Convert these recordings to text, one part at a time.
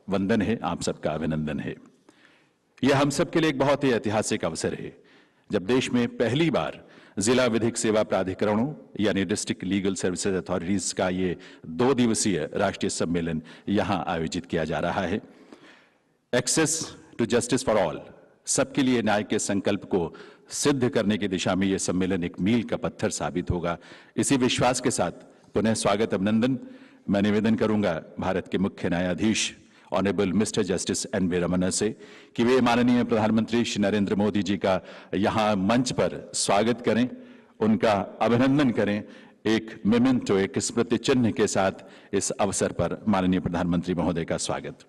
वंदन है, आप सबका अभिनंदन है। यह हम सब के लिए एक बहुत ही ऐतिहासिक अवसर है जब देश में पहली बार जिला विधिक सेवा प्राधिकरणों यानी डिस्ट्रिक्ट लीगल सर्विसेज अथॉरिटीज का ये 2 दिवसीय राष्ट्रीय सम्मेलन यहां आयोजित किया जा रहा है। Access to justice for all, सबके लिए न्याय के संकल्प को सिद्ध करने की दिशा में यह सम्मेलन एक मील का पत्थर साबित होगा। इसी विश्वास के साथ पुनः स्वागत, अभिनंदन। मैं निवेदन करूंगा भारत के मुख्य न्यायाधीश honourable mister justice N V. Ramana से कि वे माननीय प्रधानमंत्री श्री नरेंद्र मोदी जी का यहां मंच पर स्वागत करें, उनका अभिनंदन करें। एक मेमेंटो, एक स्मृति चिन्ह के साथ इस अवसर पर माननीय प्रधानमंत्री महोदय का स्वागत।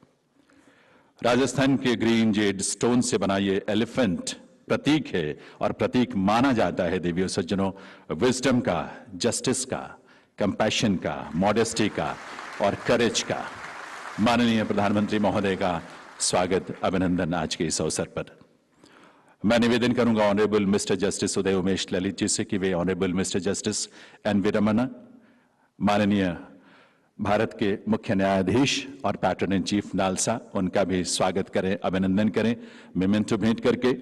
राजस्थान के ग्रीन जेड स्टोन से बना ये एलिफेंट प्रतीक है और प्रतीक माना जाता है देवियों सज्जनों विजडम का, जस्टिस का, कंपैशन का, मॉडेस्टी का और करेज का। माननीय प्रधानमंत्री महोदय का स्वागत, अभिनंदन आज के इस अवसर पर। मैं निवेदन करूंगा honourable mister justice Uday Umesh Lalit ji से कि वे honourable mister justice N V. Ramana, माननीय भारत के मुख्य न्यायाधीश और पैटर्न इन चीफ नालसा, उनका भी स्वागत करें, अभिनंदन करें मेमेंटो भेंट करके।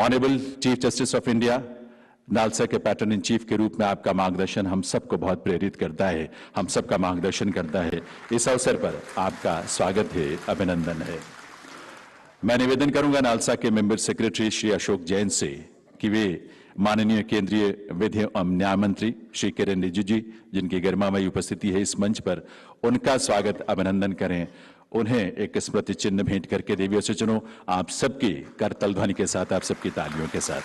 Honourable chief justice of India, NALSA के पैटर्न इन चीफ के रूप में आपका मार्गदर्शन हम सबको बहुत प्रेरित करता है, हम सबका मार्गदर्शन करता है। इस अवसर पर आपका स्वागत है, अभिनंदन है। मैं निवेदन करूंगा नालसा के मेंबर सेक्रेटरी श्री अशोक जैन से कि वे माननीय केंद्रीय विधि एवं न्याय मंत्री श्री किरण रिजिजू, जिनकी गरिमामयी उपस्थिति है इस मंच पर, उनका स्वागत, अभिनंदन करें। उन्हें एक स्मृति चिन्ह भेंट करके देवियों सज्जनों आप सबकी करतल ध्वनि के साथ, आप सबकी तालियों के साथ।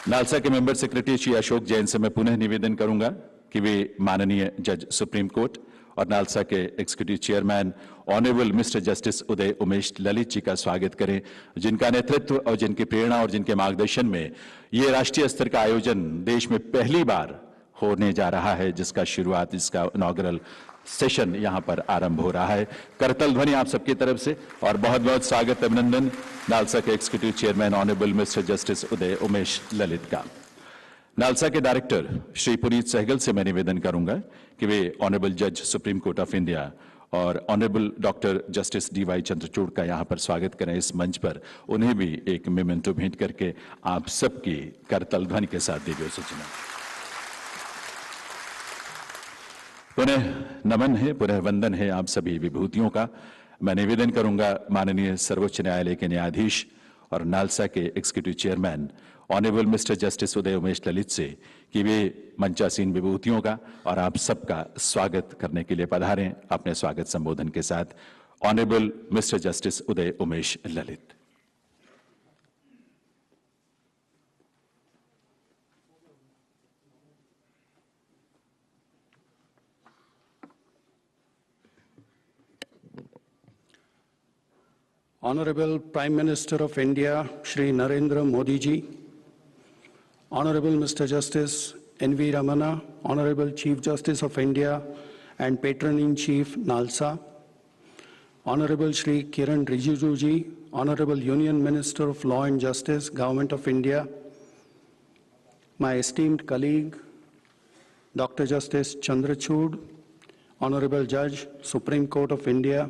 नालसा के मेंबर सेक्रेटरी श्री अशोक जैन से मैं पुनः निवेदन करूंगा कि वे माननीय जज सुप्रीम कोर्ट और नालसा के executive chairman honourable mister justice Uday Umesh Lalit ji का स्वागत करें, जिनका नेतृत्व और जिनकी प्रेरणा और जिनके मार्गदर्शन में ये राष्ट्रीय स्तर का आयोजन देश में पहली बार होने जा रहा है, जिसका शुरुआत, इसका इनॉग्रल सेशन यहां पर आरंभ हो रहा है। करतल ध्वनि आप सबकी तरफ से और बहुत बहुत स्वागत, अभिनंदन नालसा के executive chairman honourable mister justice Uday Umesh Lalit का। नालसा के डायरेक्टर श्री पुनीत सहगल से मैं निवेदन करूंगा कि वे ऑनरेबल जज सुप्रीम कोर्ट ऑफ इंडिया और honourable doctor justice D Y. Chandrachud का यहां पर स्वागत करें इस मंच पर। उन्हें भी एक मेमेंटो भेंट करके आप सबकी करतल ध्वनि के साथ देवियों सूचना। पुनः नमन है, पुनः वंदन है आप सभी विभूतियों का। मैं निवेदन करूंगा माननीय सर्वोच्च न्यायालय के न्यायाधीश और नालसा के executive chairman honourable mister justice Uday Umesh Lalit से कि वे मंचासीन विभूतियों का और आप सबका स्वागत करने के लिए पधारें अपने स्वागत संबोधन के साथ। Honourable mister justice Uday Umesh Lalit. Honorable Prime Minister of India, Shri Narendra Modi ji, Honorable Mr. Justice N.V. Ramana, Honorable Chief Justice of India and Patron-in-Chief NALSA, Honorable Shri Kiran Rijiju ji, Honorable Union Minister of Law and Justice, Government of India, my esteemed colleague, Dr. Justice Chandrachud, Honorable Judge, Supreme Court of India,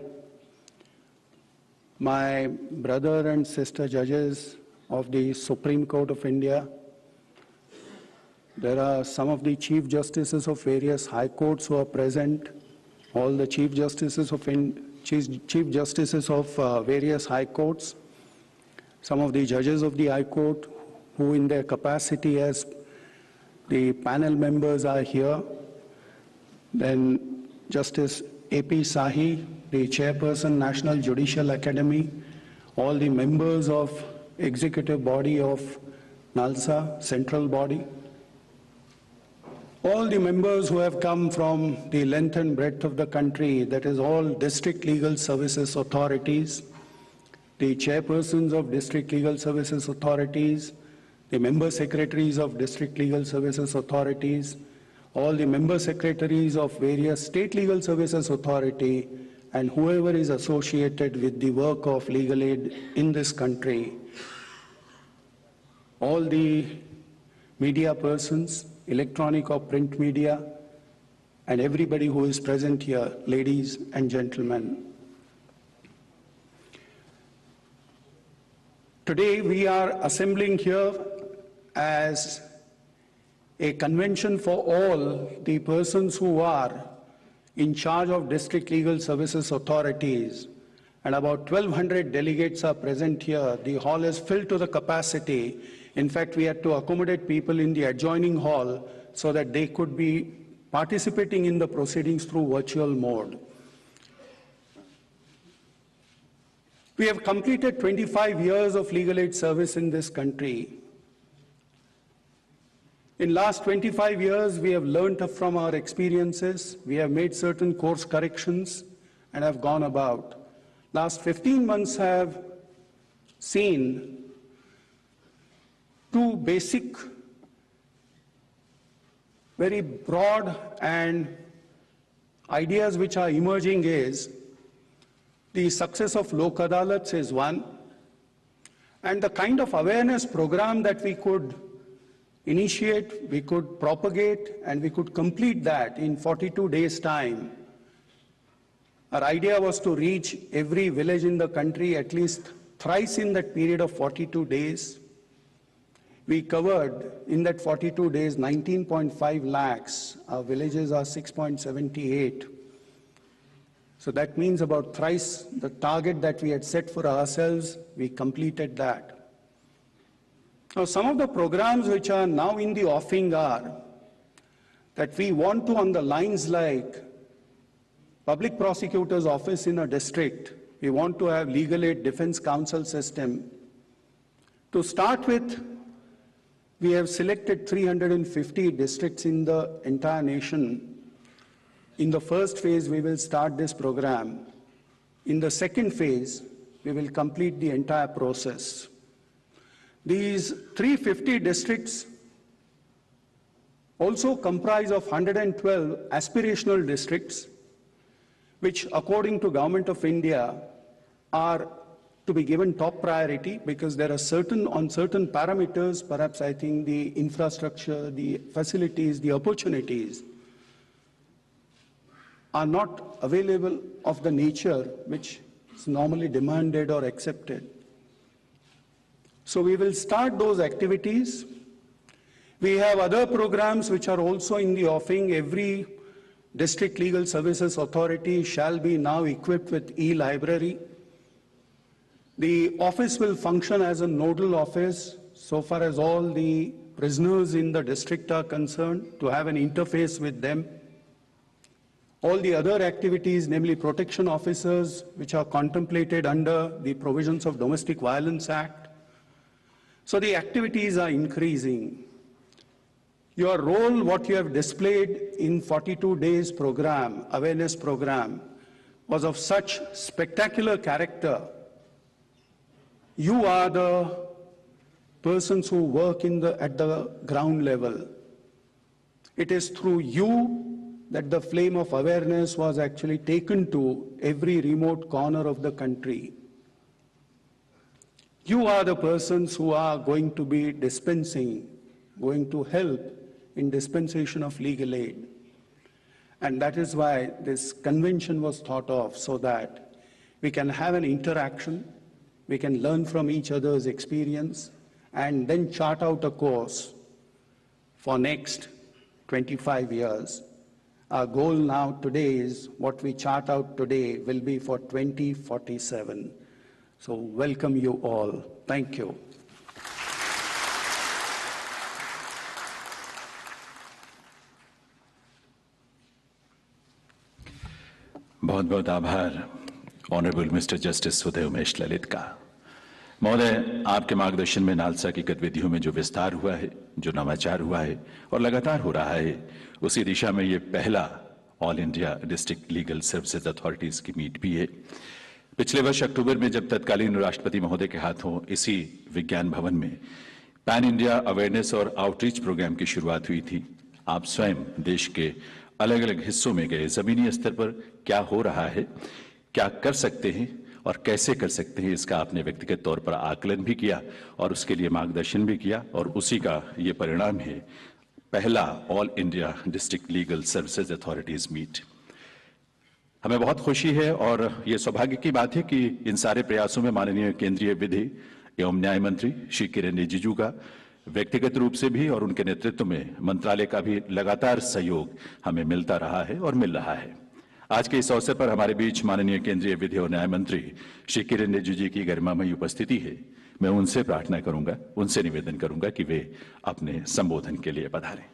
my brother and sister judges of the Supreme Court of India. There are some of the Chief Justices of various High Courts who are present, all the Chief Justices of various High Courts, some of the judges of the High Court who in their capacity as the panel members are here, then Justice A.P. Sahi, the Chairperson, National Judicial Academy, all the members of executive body of NALSA, central body, all the members who have come from the length and breadth of the country, that is all district legal services authorities, the chairpersons of district legal services authorities, the member secretaries of district legal services authorities, all the member secretaries of various state legal services authority, and whoever is associated with the work of legal aid in this country, all the media persons, electronic or print media, and everybody who is present here, ladies and gentlemen. Today we are assembling here as a convention for all the persons who are in charge of district legal services authorities, and about 1,200 delegates are present here. The hall is filled to the capacity. In fact, we had to accommodate people in the adjoining hall so that they could be participating in the proceedings through virtual mode. We have completed 25 years of legal aid service in this country. In last 25 years, we have learned from our experiences. We have made certain course corrections and have gone about. Last 15 months have seen two basic, very broad and ideas which are emerging is the success of Lok Adalats is one, and the kind of awareness program that we could initiate, we could propagate, and we could complete that in 42 days' time. Our idea was to reach every village in the country at least thrice in that period of 42 days. We covered in that 42 days 19.5 lakhs. Our villages are 6.78. So that means about thrice the target that we had set for ourselves, we completed that. Now, some of the programs which are now in the offing are that we want to, on the lines like Public Prosecutor's Office in a district, we want to have legal aid defense counsel system. To start with, we have selected 350 districts in the entire nation. In the first phase, we will start this program. In the second phase, we will complete the entire process. These 350 districts also comprise of 112 aspirational districts, which according to Government of India are to be given top priority because there are certain parameters, perhaps I think the infrastructure, the facilities, the opportunities are not available of the nature which is normally demanded or accepted. So we will start those activities. We have other programs which are also in the offing. Every district legal services authority shall be now equipped with e-library. The office will function as a nodal office so far as all the prisoners in the district are concerned, to have an interface with them. All the other activities, namely protection officers, which are contemplated under the provisions of Domestic Violence Act. So the activities are increasing. Your role, what you have displayed in 42 days program, awareness program, was of such spectacular character. You are the persons who work at the ground level. It is through you that the flame of awareness was actually taken to every remote corner of the country. You are the persons who are going to be dispensing, going to help in dispensation of legal aid. And that is why this convention was thought of, so that we can have an interaction, we can learn from each other's experience, and then chart out a course for next 25 years. Our goal now today is what we chart out today will be for 2047. So welcome you all. Thank you. बहुत बहुत आभार honourable mister justice Uday Umesh Lalit का। महोदय, आपके मार्गदर्शन में NALSA की गतिविधियों में जो विस्तार हुआ है, जो नवाचार हुआ है और लगातार हो रहा है, उसी दिशा में ये पहला all India district legal services authorities की मीट भी है। पिछले वर्ष अक्टूबर में जब तत्कालीन राष्ट्रपति महोदय के हाथों इसी विज्ञान भवन में पैन इंडिया अवेयरनेस और आउटरीच प्रोग्राम की शुरुआत हुई थी, आप स्वयं देश के अलग अलग हिस्सों में गए, जमीनी स्तर पर क्या हो रहा है, क्या कर सकते हैं और कैसे कर सकते हैं, इसका आपने व्यक्तिगत तौर पर आकलन भी किया और उसके लिए मार्गदर्शन भी किया, और उसी का ये परिणाम है पहला all India district legal services authorities meet. हमें बहुत खुशी है और ये सौभाग्य की बात है कि इन सारे प्रयासों में माननीय केंद्रीय विधि एवं न्याय मंत्री श्री किरेन रिजिजू का व्यक्तिगत रूप से भी और उनके नेतृत्व में मंत्रालय का भी लगातार सहयोग हमें मिलता रहा है और मिल रहा है। आज के इस अवसर पर हमारे बीच माननीय केंद्रीय विधि और न्याय मंत्री श्री किरेन रिजिजू जी की गरिमामयी उपस्थिति है। मैं उनसे प्रार्थना करूंगा, उनसे निवेदन करूंगा कि वे अपने संबोधन के लिए पधारें।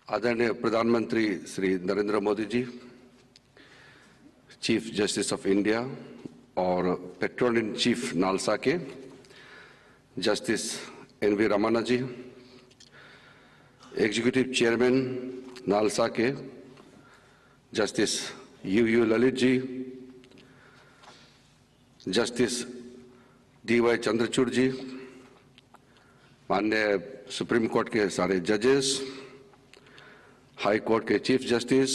आदरणीय प्रधानमंत्री Shri Narendra Modi ji, chief justice of India और पेट्रोन इन चीफ नालसा के justice N V Ramana ji, executive chairman NALSA के justice U Lalit ji, justice DY Chandrachud ji, माननीय सुप्रीम कोर्ट के सारे जजेस, हाई कोर्ट के chief justice,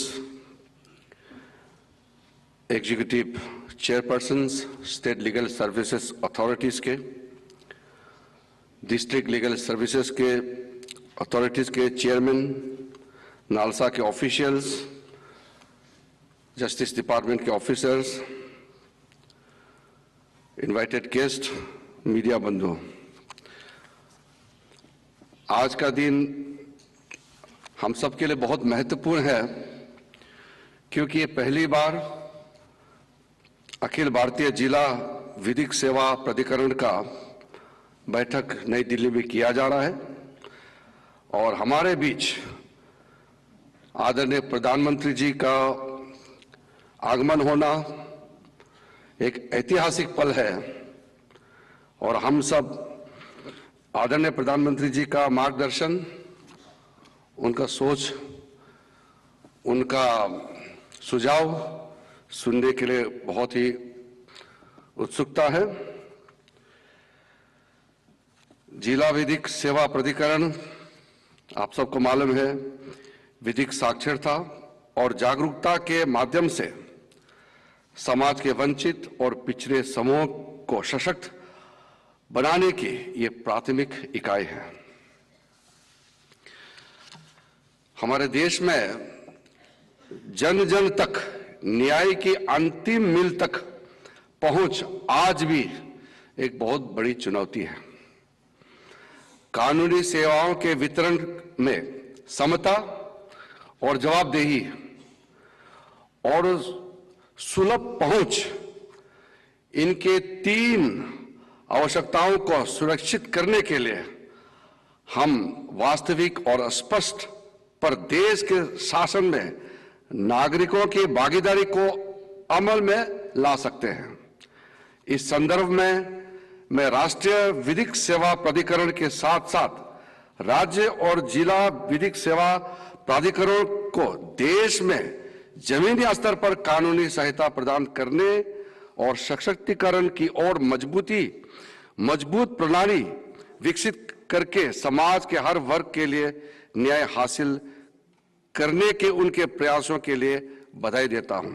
executive chairpersons state legal services authorities के, डिस्ट्रिक्ट लीगल सर्विसेज के अथॉरिटीज के चेयरमैन, नालसा के ऑफिशियल्स, जस्टिस डिपार्टमेंट के ऑफिसर्स, इनवाइटेड गेस्ट, मीडिया बंधु, आज का दिन हम सबके लिए बहुत महत्वपूर्ण है क्योंकि ये पहली बार अखिल भारतीय जिला विधिक सेवा प्राधिकरण का बैठक नई दिल्ली में किया जा रहा है और हमारे बीच आदरणीय प्रधानमंत्री जी का आगमन होना एक ऐतिहासिक पल है और हम सब आदरणीय प्रधानमंत्री जी का मार्गदर्शन, उनका सोच, उनका सुझाव सुनने के लिए बहुत ही उत्सुकता है। जिला विधिक सेवा प्राधिकरण, आप सबको मालूम है, विधिक साक्षरता और जागरूकता के माध्यम से समाज के वंचित और पिछड़े समूह को सशक्त बनाने की ये प्राथमिक इकाई है। हमारे देश में जन जन तक न्याय की अंतिम मील तक पहुंच आज भी एक बहुत बड़ी चुनौती है। कानूनी सेवाओं के वितरण में समता और जवाबदेही और सुलभ पहुंच, इनके 3 आवश्यकताओं को सुरक्षित करने के लिए हम वास्तविक और स्पष्ट पर देश के शासन में नागरिकों की भागीदारी को अमल में ला सकते हैं। इस संदर्भ में मैं राष्ट्रीय विधिक सेवा प्राधिकरण के साथ साथ राज्य और जिला विधिक सेवा प्राधिकरणों को देश में जमीनी स्तर पर कानूनी सहायता प्रदान करने और सशक्तिकरण की ओर मजबूत प्रणाली विकसित करके समाज के हर वर्ग के लिए न्याय हासिल करने के उनके प्रयासों के लिए बधाई देता हूं।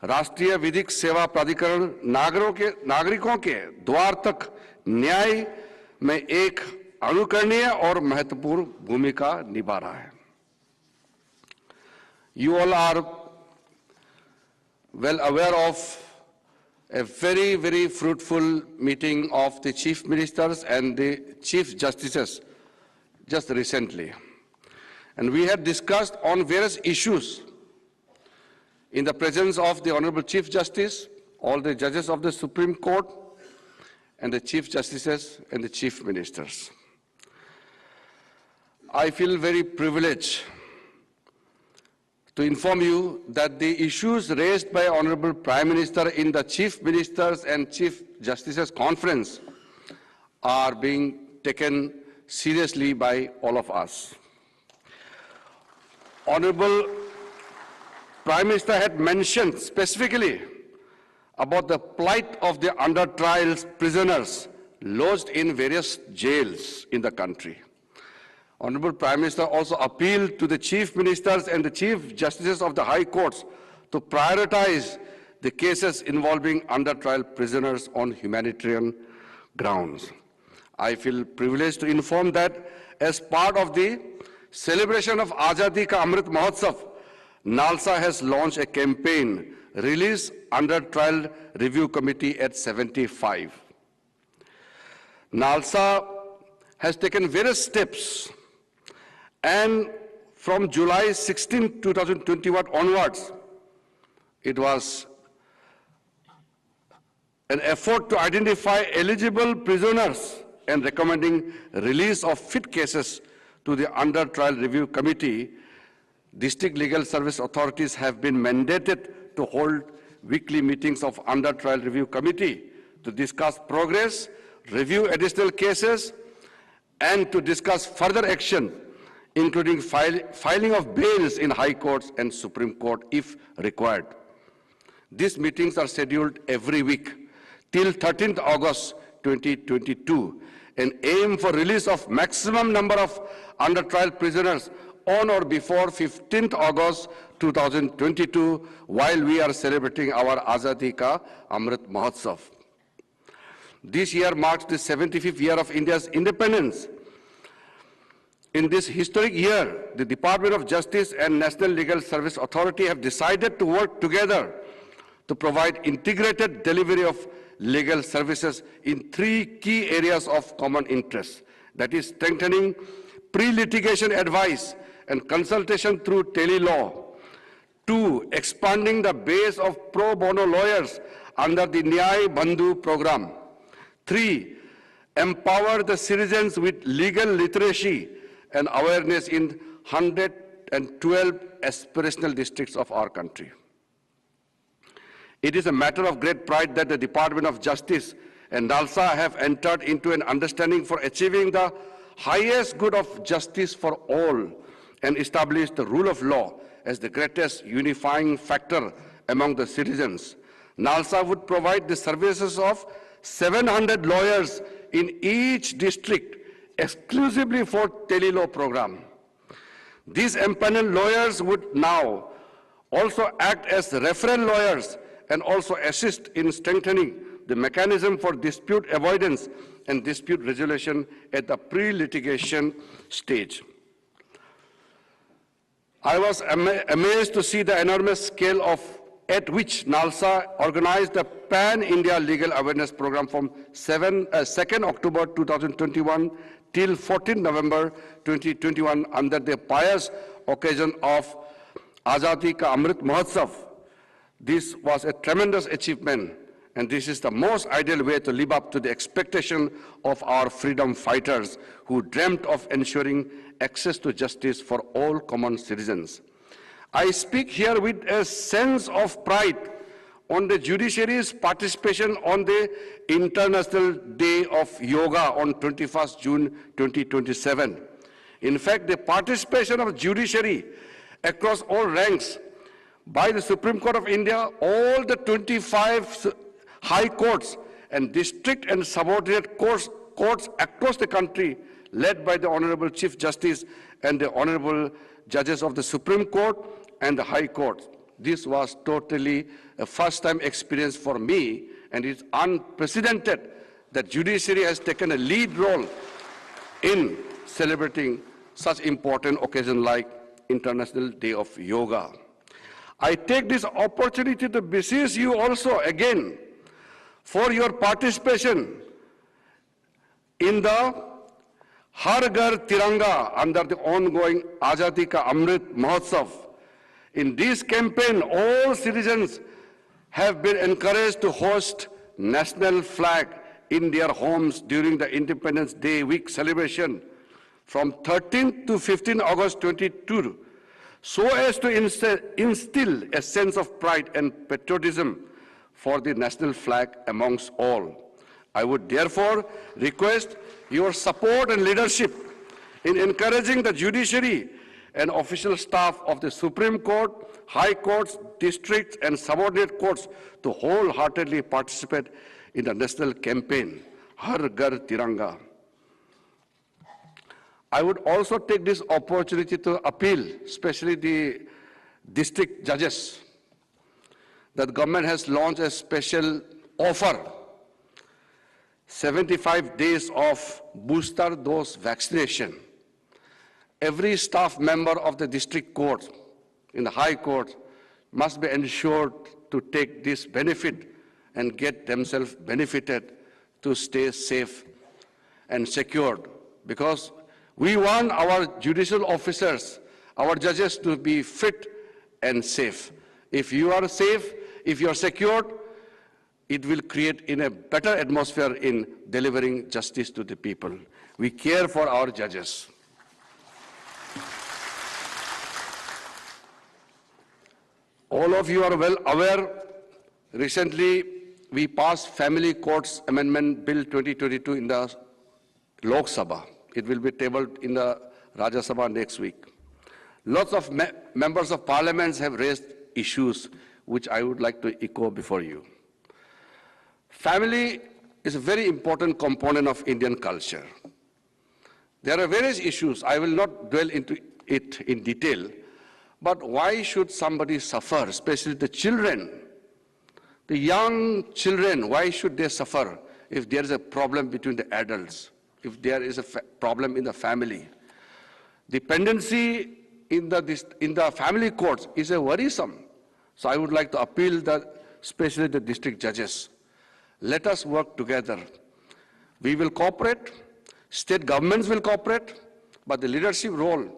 राष्ट्रीय विधिक सेवा प्राधिकरण नागरिकों के द्वार तक न्याय में एक अनुकरणीय और महत्वपूर्ण भूमिका निभा रहा है। You all are well aware of a very fruitful meeting of the chief ministers and the chief justices just recently. And we had discussed on various issues in the presence of the Honorable Chief Justice, all the judges of the Supreme Court, and the chief justices and the chief ministers. I feel very privileged to inform you that the issues raised by Honorable Prime Minister in the Chief Ministers and Chief Justices Conference are being taken seriously by all of us. Honorable Prime Minister had mentioned specifically about the plight of the under trials prisoners lodged in various jails in the country. Honorable Prime Minister also appealed to the Chief Ministers and the Chief Justices of the High Courts to prioritize the cases involving under trial prisoners on humanitarian grounds. I feel privileged to inform that as part of the celebration of Azadi Ka Amrit Mahotsav, NALSA has launched a campaign, Release Under Trial Review Committee at 75. NALSA has taken various steps, and from July 16, 2021 onwards, it was an effort to identify eligible prisoners and recommending release of fit cases to the Under Trial Review Committee. District Legal Service authorities have been mandated to hold weekly meetings of Under Trial Review Committee to discuss progress, review additional cases, and to discuss further action, including filing of bails in High Courts and Supreme Court if required. These meetings are scheduled every week till 13th August 2022 and aim for release of maximum number of under trial prisoners on or before 15th August 2022 while we are celebrating our Azadi Ka Amrit Mahotsav. This year marks the 75th year of India's independence. In this historic year, the Department of Justice and National Legal Service Authority have decided to work together to provide integrated delivery of legal services in three key areas of common interest. That is strengthening pre-litigation advice and consultation through tele-law. 2, expanding the base of pro bono lawyers under the Nyay Bandhu program. 3, empower the citizens with legal literacy and awareness in 112 aspirational districts of our country. It is a matter of great pride that the Department of Justice and NALSA have entered into an understanding for achieving the highest good of justice for all and established the rule of law as the greatest unifying factor among the citizens. NALSA would provide the services of 700 lawyers in each district exclusively for tele-law program. These empaneled lawyers would now also act as referral lawyers and also assist in strengthening the mechanism for dispute avoidance and dispute resolution at the pre-litigation stage. I was amazed to see the enormous scale at which NALSA organized the Pan-India Legal Awareness Program from 2nd October 2021 till 14 November 2021 under the pious occasion of Azadi Ka Amrit Mahotsav. This was a tremendous achievement, and this is the most ideal way to live up to the expectation of our freedom fighters who dreamt of ensuring access to justice for all common citizens. I speak here with a sense of pride on the judiciary's participation on the International Day of Yoga on 21st June 2027. In fact, the participation of judiciary across all ranks by the Supreme Court of India, all the 25 high courts and district and subordinate courts across the country, led by the Honorable Chief Justice and the Honorable Judges of the Supreme Court and the High Court. This was totally a first-time experience for me, and it's unprecedented that judiciary has taken a lead role in celebrating such important occasion like International Day of Yoga. I take this opportunity to beseech you also again for your participation in the Har Ghar Tiranga under the ongoing Azadi Ka Amrit Mahotsav. In this campaign, all citizens have been encouraged to host national flag in their homes during the Independence Day week celebration from 13th to 15th August 2022, so as to instill a sense of pride and patriotism for the national flag amongst all. I would therefore request your support and leadership in encouraging the judiciary and official staff of the Supreme Court, High Courts, districts, and subordinate courts to wholeheartedly participate in the national campaign, Har Ghar Tiranga. I would also take this opportunity to appeal, especially the district judges, that the government has launched a special offer, 75 days of booster dose vaccination. Every staff member of the district court, in the high court, must be ensured to take this benefit and get themselves benefited to stay safe and secured. Because we want our judicial officers, our judges to be fit and safe. If you are safe, if you are secured, it will create in a better atmosphere in delivering justice to the people. We care for our judges. All of you are well aware, recently we passed Family Courts Amendment Bill 2022 in the Lok Sabha. It will be tabled in the Rajya Sabha next week. Lots of members of parliament have raised issues which I would like to echo before you. Family is a very important component of Indian culture. There are various issues. I will not dwell into it in detail, but why should somebody suffer, especially the children? The young children, why should they suffer if there is a problem between the adults, if there is a problem in the family? Dependency in the family courts is a worrisome. So I would like to appeal that, especially the district judges, let us work together. We will cooperate, state governments will cooperate, but the leadership role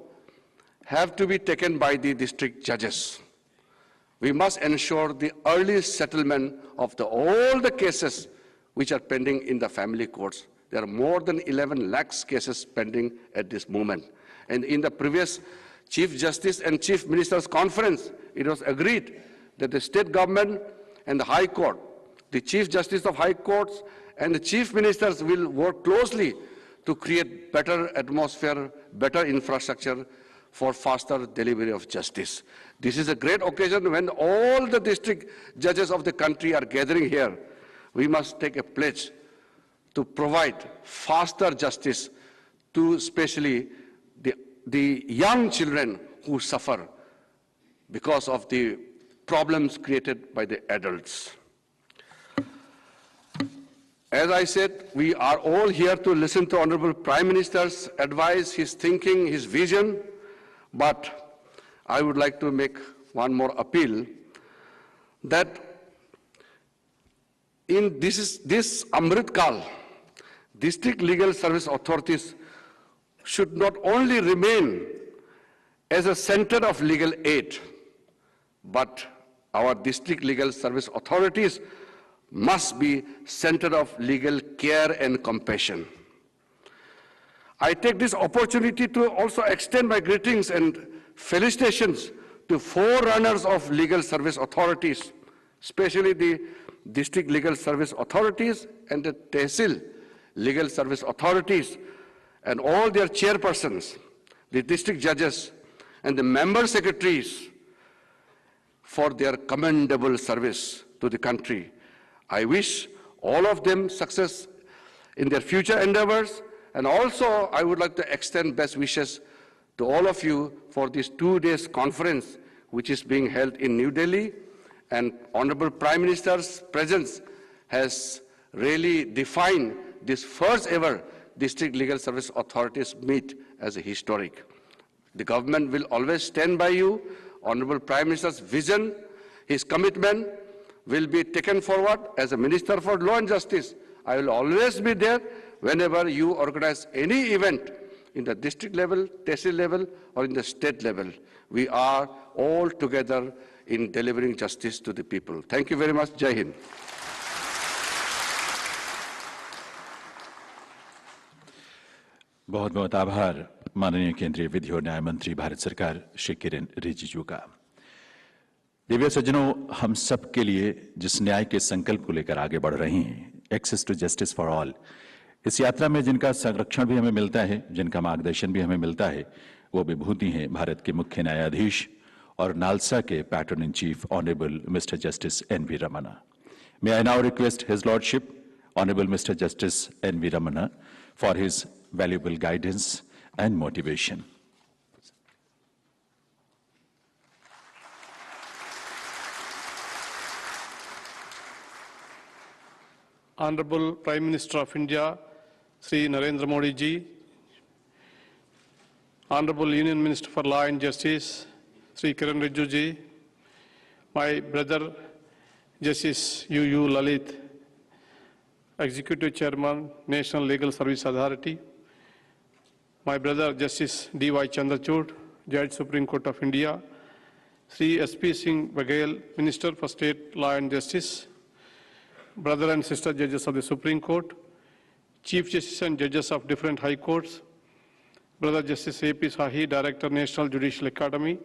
have to be taken by the district judges. We must ensure the early settlement of all the cases which are pending in the family courts. There are more than 11 lakhs cases pending at this moment. And in the previous Chief Justice and Chief Minister's conference, it was agreed that the state government and the High Court, the Chief Justice of High Courts and the Chief Ministers will work closely to create better atmosphere, better infrastructure for faster delivery of justice. This is a great occasion when all the district judges of the country are gathering here. We must take a pledge to provide faster justice to especially the young children who suffer because of the problems created by the adults. As I said, we are all here to listen to Honorable Prime Minister's advice, his thinking, his vision, but I would like to make one more appeal that in this Amrit Kal, district legal service authorities should not only remain as a center of legal aid, but our district legal service authorities must be center of legal care and compassion. I take this opportunity to also extend my greetings and felicitations to forerunners of legal service authorities, especially the district legal service authorities and the Tehsil legal service authorities and all their chairpersons, the district judges and the member secretaries for their commendable service to the country. I wish all of them success in their future endeavors, and also I would like to extend best wishes to all of you for this 2 days conference which is being held in New Delhi, and Honorable Prime Minister's presence has really defined this first ever District Legal Service Authorities meet as a historic. The government will always stand by you. Honorable Prime Minister's vision, his commitment will be taken forward. As a Minister for Law and Justice, I will always be there whenever you organize any event in the district level, tehsil level, or in the state level. We are all together in delivering justice to the people. Thank you very much. Jai Hind. बहुत बहुत आभार माननीय केंद्रीय विधि और न्याय मंत्री भारत सरकार श्री किरेन रिजिजू का। दिव्य सज्जनों, हम सब के लिए जिस न्याय के संकल्प को लेकर आगे बढ़ रहे हैं, access to justice for all, इस यात्रा में जिनका संरक्षण भी हमें मिलता है, जिनका मार्गदर्शन भी हमें मिलता है, वो विभूति हैं भारत के मुख्य न्यायाधीश और नालसा के patron in chief honourable mister justice N V. Ramana. May I now request His Lordship, Honorable Mr. Justice N.V. Ramana, for his valuable guidance and motivation. Honorable Prime Minister of India, Sri Narendra Modi ji, Honorable Union Minister for Law and Justice, Sri Kiran Rijiju ji, my brother Justice U. Lalit, Executive Chairman, National Legal Service Authority, my brother Justice D.Y. Chandrachud, Judge Supreme Court of India, Sri S.P. Singh Baghel, Minister for State Law and Justice, brother and sister judges of the Supreme Court, Chief Justice and judges of different high courts, brother Justice A.P. Sahi, Director, National Judicial Academy,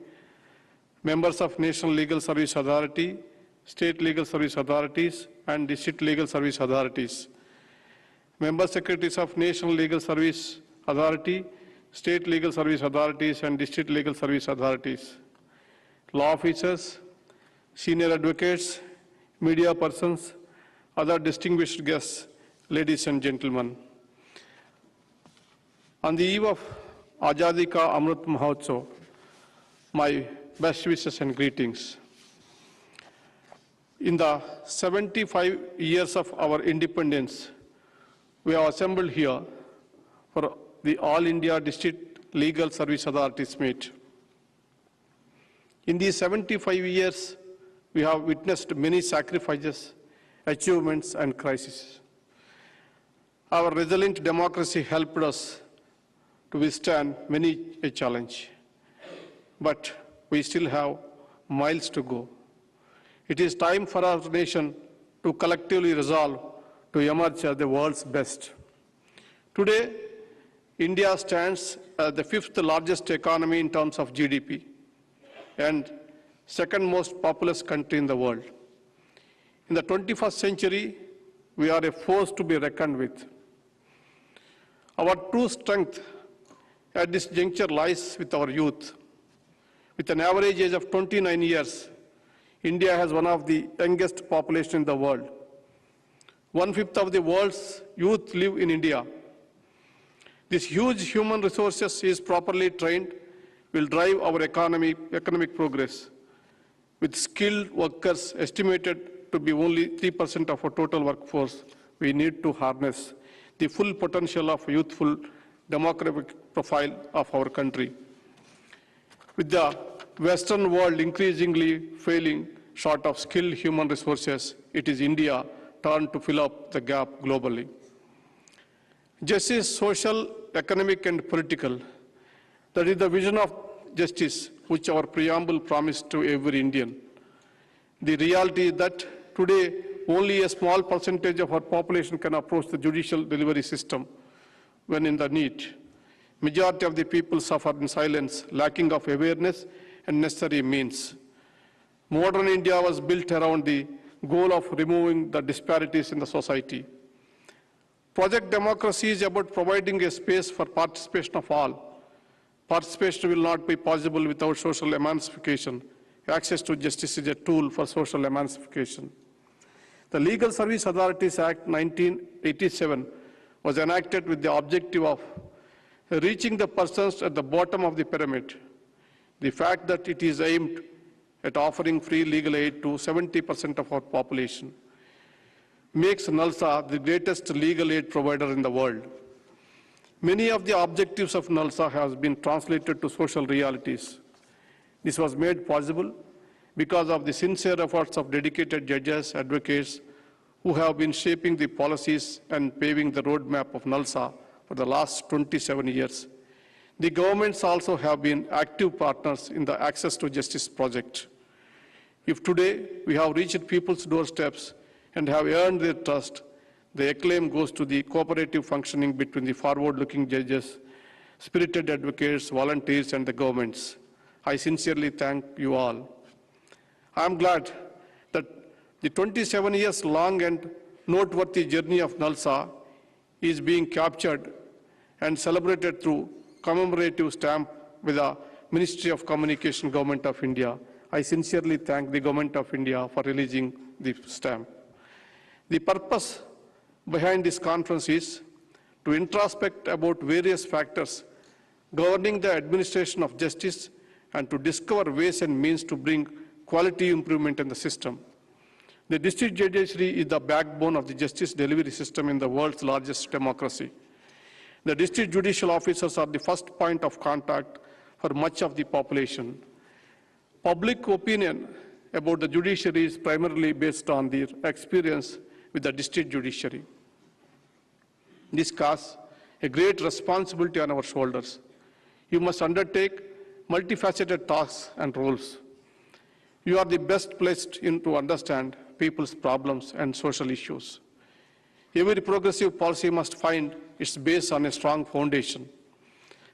members of National Legal Service Authority, State Legal Service Authorities, and District Legal Service Authorities, member secretaries of National Legal Service Authority, State Legal Service Authorities, and District Legal Service Authorities, law officers, senior advocates, media persons, other distinguished guests, ladies and gentlemen. On the eve of Azadi Ka Amrit Mahotsav, my best wishes and greetings. In the 75 years of our independence, we have assembled here for the All India District Legal Service Authorities meet. In these 75 years, we have witnessed many sacrifices, achievements, and crises. Our resilient democracy helped us to withstand many a challenge, but we still have miles to go. It is time for our nation to collectively resolve to emerge as the world's best. Today, India stands as the fifth largest economy in terms of GDP and second most populous country in the world. In the 21st century, we are a force to be reckoned with. Our true strength at this juncture lies with our youth. With an average age of 29 years, India has one of the youngest populations in the world. 1/5 of the world's youth live in India. This huge human resources is properly trained will drive our economic progress. With skilled workers estimated to be only 3% of our total workforce, we need to harness the full potential of youthful demographic profile of our country. With the Western world increasingly failing short of skilled human resources, it is India turn to fill up the gap globally. Justice, social, economic, and political. That is the vision of justice which our preamble promised to every Indian. The reality is that today only a small percentage of our population can approach the judicial delivery system when in the need. Majority of the people suffer in silence, lacking of awareness and necessary means. Modern India was built around the goal of removing the disparities in the society. Project Democracy is about providing a space for participation of all. Participation will not be possible without social emancipation. Access to justice is a tool for social emancipation. The Legal Service Authorities Act 1987 was enacted with the objective of reaching the persons at the bottom of the pyramid. The fact that it is aimed at offering free legal aid to 70% of our population makes NALSA the greatest legal aid provider in the world. Many of the objectives of NALSA have been translated to social realities. This was made possible because of the sincere efforts of dedicated judges, advocates, who have been shaping the policies and paving the roadmap of NALSA for the last 27 years. The governments also have been active partners in the Access to Justice project. If today we have reached people's doorsteps and have earned their trust, the acclaim goes to the cooperative functioning between the forward-looking judges, spirited advocates, volunteers, and the governments. I sincerely thank you all. I am glad that the 27 years long and noteworthy journey of NALSA is being captured and celebrated through commemorative stamp with the Ministry of Communication, Government of India. I sincerely thank the Government of India for releasing the stamp. The purpose behind this conference is to introspect about various factors governing the administration of justice and to discover ways and means to bring quality improvement in the system. The district judiciary is the backbone of the justice delivery system in the world's largest democracy. The district judicial officers are the first point of contact for much of the population. Public opinion about the judiciary is primarily based on their experience with the district judiciary. This casts a great responsibility on our shoulders. You must undertake multifaceted tasks and roles. You are the best placed to understand people's problems and social issues. Every progressive policy must find its base on a strong foundation.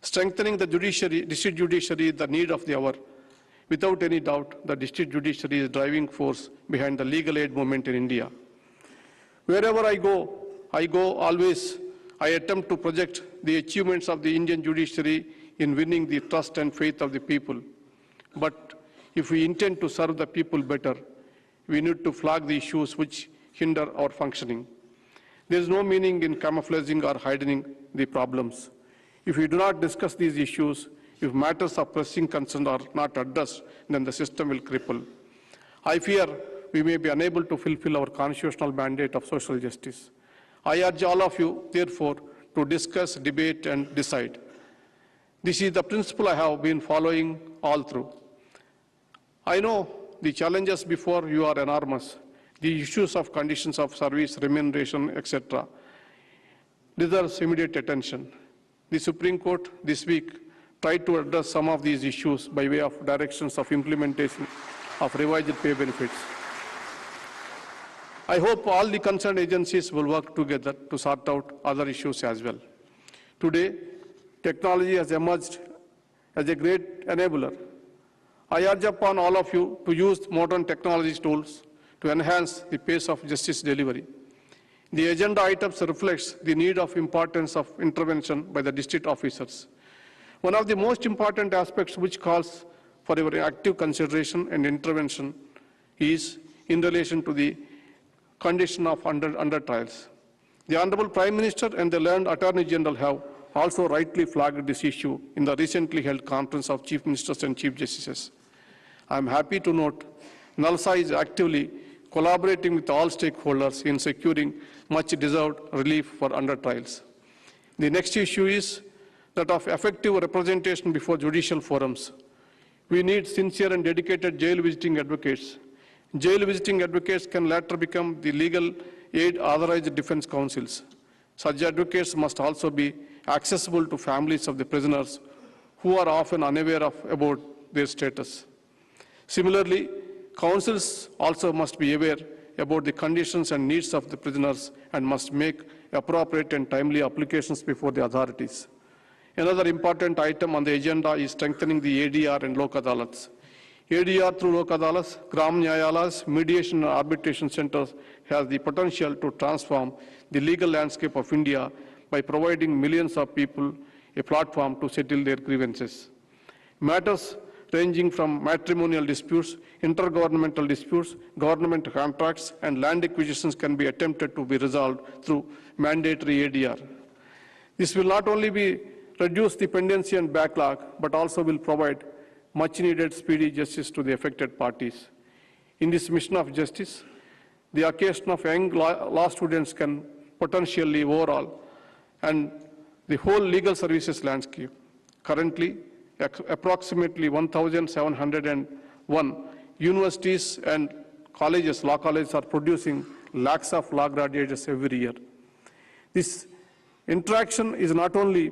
Strengthening the district judiciary is the need of the hour. Without any doubt, the district judiciary is the driving force behind the legal aid movement in India. Wherever I go always, I attempt to project the achievements of the Indian judiciary in winning the trust and faith of the people. But if we intend to serve the people better, we need to flag the issues which hinder our functioning. There is no meaning in camouflaging or hiding the problems. If we do not discuss these issues, if matters of pressing concern are not addressed, then the system will cripple. I fear we may be unable to fulfill our constitutional mandate of social justice. I urge all of you, therefore, to discuss, debate, and decide. This is the principle I have been following all through. I know the challenges before you are enormous. The issues of conditions of service, remuneration, etc. deserves immediate attention. The Supreme Court this week tried to address some of these issues by way of directions of implementation of revised pay benefits. I hope all the concerned agencies will work together to sort out other issues as well. Today, technology has emerged as a great enabler. I urge upon all of you to use modern technology tools to enhance the pace of justice delivery. The agenda items reflects the need of importance of intervention by the district officers. One of the most important aspects which calls for your active consideration and intervention is in relation to the condition of under trials. The Honorable Prime Minister and the learned Attorney General have also rightly flagged this issue in the recently held conference of Chief Ministers and Chief Justices. I am happy to note NALSA is actively collaborating with all stakeholders in securing much deserved relief for under trials. The next issue is that of effective representation before judicial forums. We need sincere and dedicated jail visiting advocates. Jail visiting advocates can later become the legal aid authorized defense counsels. Such advocates must also be accessible to families of the prisoners who are often unaware about their status. Similarly, counsels also must be aware about the conditions and needs of the prisoners and must make appropriate and timely applications before the authorities. Another important item on the agenda is strengthening the ADR and Lok Adalats. ADR through Lok Adalats, Gram Nyayalas, mediation and arbitration centers has the potential to transform the legal landscape of India by providing millions of people a platform to settle their grievances. Matters ranging from matrimonial disputes, intergovernmental disputes, government contracts, and land acquisitions can be attempted to be resolved through mandatory ADR. This will not only reduce dependency and backlog, but also will provide much-needed speedy justice to the affected parties. In this mission of justice, the occasion of young law students can potentially overhaul and the whole legal services landscape. Currently, approximately 1,701 universities and colleges, law colleges, are producing lakhs of law graduates every year. This interaction is not only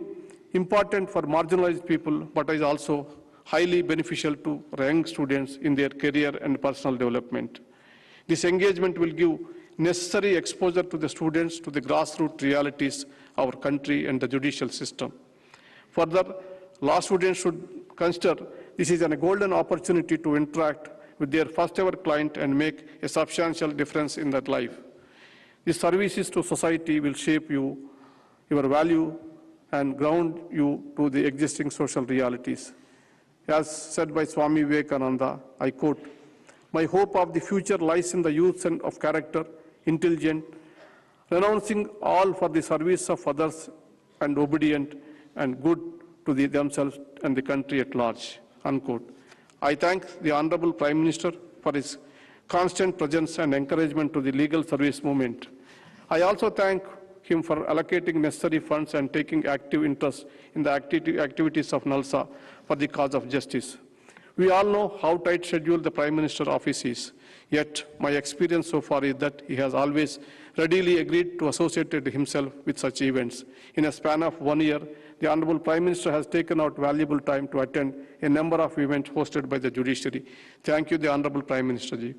important for marginalized people, but is also highly beneficial to young students in their career and personal development. This engagement will give necessary exposure to the students to the grassroots realities of our country and the judicial system. Further, law students should consider this is a golden opportunity to interact with their first ever client and make a substantial difference in their life. The services to society will shape you, your value, and ground you to the existing social realities. As said by Swami Vivekananda, I quote, "My hope of the future lies in the youth and of character, intelligent, renouncing all for the service of others and obedient and good to themselves and the country at large," unquote. I thank the Honorable Prime Minister for his constant presence and encouragement to the legal service movement. I also thank him for allocating necessary funds and taking active interest in the activities of NALSA for the cause of justice. We all know how tight scheduled the Prime Minister's office is, yet my experience so far is that he has always readily agreed to associate himself with such events. In a span of 1 year, the Honorable Prime Minister has taken out valuable time to attend a number of events hosted by the judiciary. Thank you, the Honorable Prime Minister ji.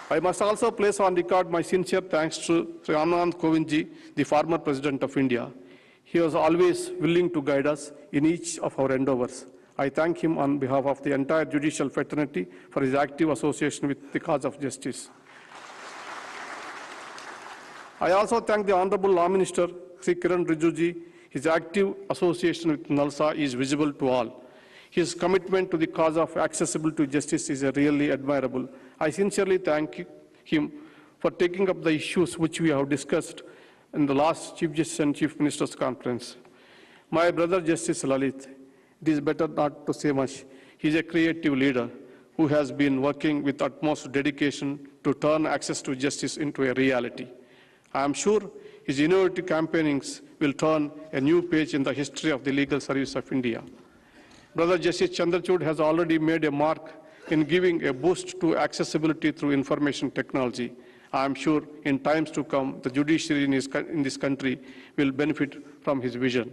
I must also place on record my sincere thanks to Sri Ramnath Kovind ji, the former President of India. He was always willing to guide us in each of our endeavors. I thank him on behalf of the entire judicial fraternity for his active association with the cause of justice. I also thank the Honorable Law Minister, Sri Kiran Rijiju ji. His active association with NALSA is visible to all. His commitment to the cause of accessibility to justice is really admirable. I sincerely thank him for taking up the issues which we have discussed in the last Chief Justice and Chief Minister's conference. My brother Justice Lalit, it is better not to say much. He is a creative leader who has been working with utmost dedication to turn access to justice into a reality. I am sure his innovative campaignings will turn a new page in the history of the legal service of India. Brother Justice Chandrachud has already made a mark in giving a boost to accessibility through information technology. I am sure in times to come, the judiciary in this country will benefit from his vision.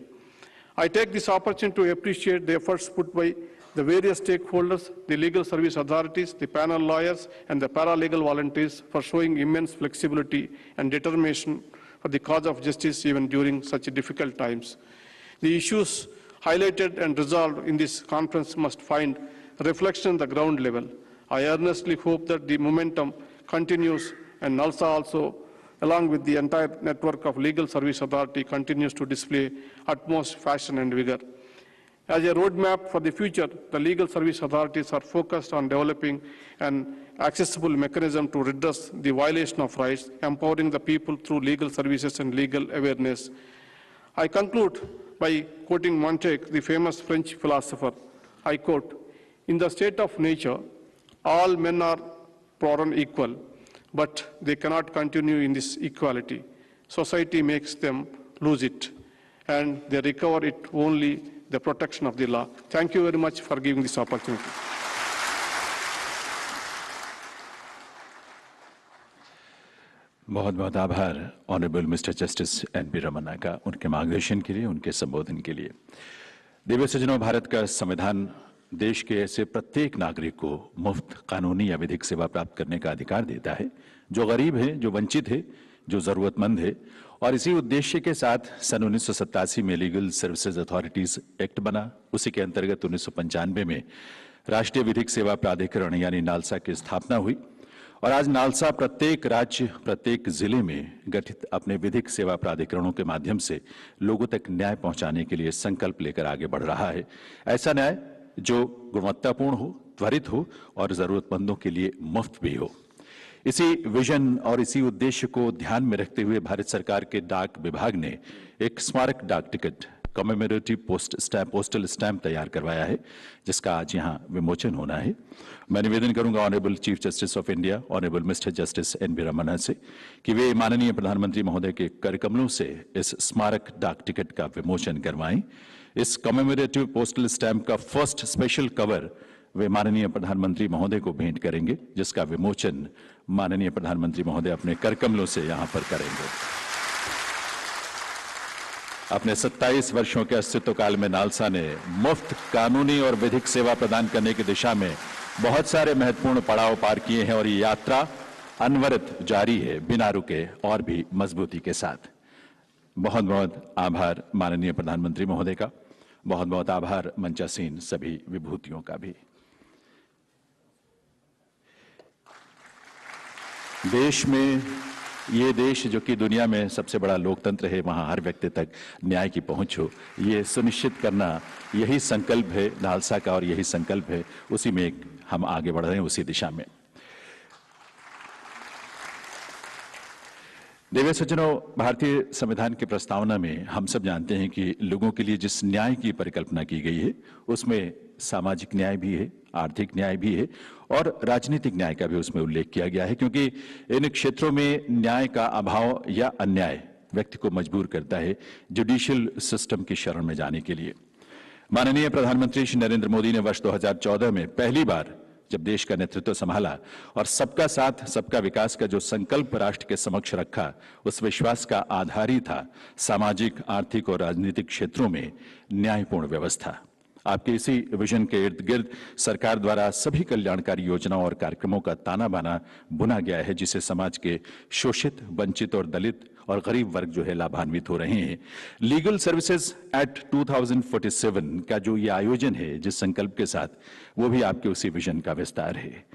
I take this opportunity to appreciate the efforts put by the various stakeholders, the legal service authorities, the panel lawyers, and the paralegal volunteers for showing immense flexibility and determination for the cause of justice even during such difficult times. The issues highlighted and resolved in this conference must find reflection at the ground level. I earnestly hope that the momentum continues and NALSA also, along with the entire network of legal service authority, continues to display utmost passion and vigor. As a roadmap for the future, the legal service authorities are focused on developing an accessible mechanism to redress the violation of rights, empowering the people through legal services and legal awareness. I conclude by quoting Montaigne, the famous French philosopher. I quote, "In the state of nature, all men are born equal, but they cannot continue in this equality. Society makes them lose it, and they recover it only the protection of the law." Thank you very much for giving this opportunity. बहुत बहुत आभार honourable mister justice N V. Ramana का उनके मार्गदर्शन के लिए, उनके संबोधन के लिए। दिव्य सज्जनों, भारत का संविधान देश के ऐसे प्रत्येक नागरिक को मुफ्त कानूनी या विधिक सेवा प्राप्त करने का अधिकार देता है, जो गरीब है, जो वंचित है, जो जरूरतमंद है। और इसी उद्देश्य के साथ सन 1987 में लीगल सर्विसेज अथॉरिटीज एक्ट बना। उसी के अंतर्गत 1995 में राष्ट्रीय विधिक सेवा प्राधिकरण यानी नालसा की स्थापना हुई। और आज नालसा प्रत्येक राज्य, प्रत्येक जिले में गठित अपने विधिक सेवा प्राधिकरणों के माध्यम से लोगों तक न्याय पहुंचाने के लिए संकल्प लेकर आगे बढ़ रहा है। ऐसा न्याय जो गुणवत्तापूर्ण हो, त्वरित हो और जरूरतमंदों के लिए मुफ्त भी हो। इसी विजन और इसी उद्देश्य को ध्यान में रखते हुए भारत सरकार के डाक विभाग ने एक स्मारक डाक टिकट कमेमोरेटिव पोस्टल स्टैंप तैयार करवाया है, जिसका आज यहां विमोचन होना है। मैं निवेदन करूंगा honourable chief justice of India honourable mister justice N V. Ramana से कि वे माननीय प्रधानमंत्री महोदय के करकमलों से इस स्मारक डाक टिकट का विमोचन करवाएं। इस कमेमोरेटिव पोस्टल स्टैंप का फर्स्ट स्पेशल कवर वे माननीय प्रधानमंत्री महोदय को भेंट करेंगे, जिसका विमोचन माननीय प्रधानमंत्री महोदय अपने करकमलों से यहां पर करेंगे। अपने 27 वर्षों के अस्तित्व काल में नालसा ने मुफ्त कानूनी और विधिक सेवा प्रदान करने की दिशा में बहुत सारे महत्वपूर्ण पड़ाव पार किए हैं और ये यात्रा अनवरत जारी है, बिना रुके और भी मजबूती के साथ। बहुत बहुत आभार माननीय प्रधानमंत्री महोदय का, बहुत बहुत आभार मंचासीन सभी विभूतियों का भी। देश में, ये देश जो कि दुनिया में सबसे बड़ा लोकतंत्र है, वहां हर व्यक्ति तक न्याय की पहुंच हो, ये सुनिश्चित करना, यही संकल्प है नालसा का और यही संकल्प है, उसी में हम आगे बढ़ रहे हैं, उसी दिशा में। दिव्य सज्जनों, भारतीय संविधान की प्रस्तावना में हम सब जानते हैं कि लोगों के लिए जिस न्याय की परिकल्पना की गई है, उसमें सामाजिक न्याय भी है, आर्थिक न्याय भी है और राजनीतिक न्याय का भी उसमें उल्लेख किया गया है, क्योंकि इन क्षेत्रों में न्याय का अभाव या अन्याय व्यक्ति को मजबूर करता है जुडिशियल सिस्टम की शरण में जाने के लिए। माननीय प्रधानमंत्री श्री नरेंद्र मोदी ने वर्ष 2014 में पहली बार जब देश का नेतृत्व संभाला और सबका साथ सबका विकास का जो संकल्प राष्ट्र के समक्ष रखा, उस विश्वास का आधार ही था सामाजिक, आर्थिक और राजनीतिक क्षेत्रों में न्यायपूर्ण व्यवस्था। आपके इसी विजन के इर्द गिर्द सरकार द्वारा सभी कल्याणकारी योजनाओं और कार्यक्रमों का ताना बाना बुना गया है, जिसे समाज के शोषित, वंचित और दलित और गरीब वर्ग जो है लाभान्वित हो रहे हैं। लीगल सर्विसेज एक्ट 2047 का जो ये आयोजन है जिस संकल्प के साथ, वो भी आपके उसी विजन का विस्तार है।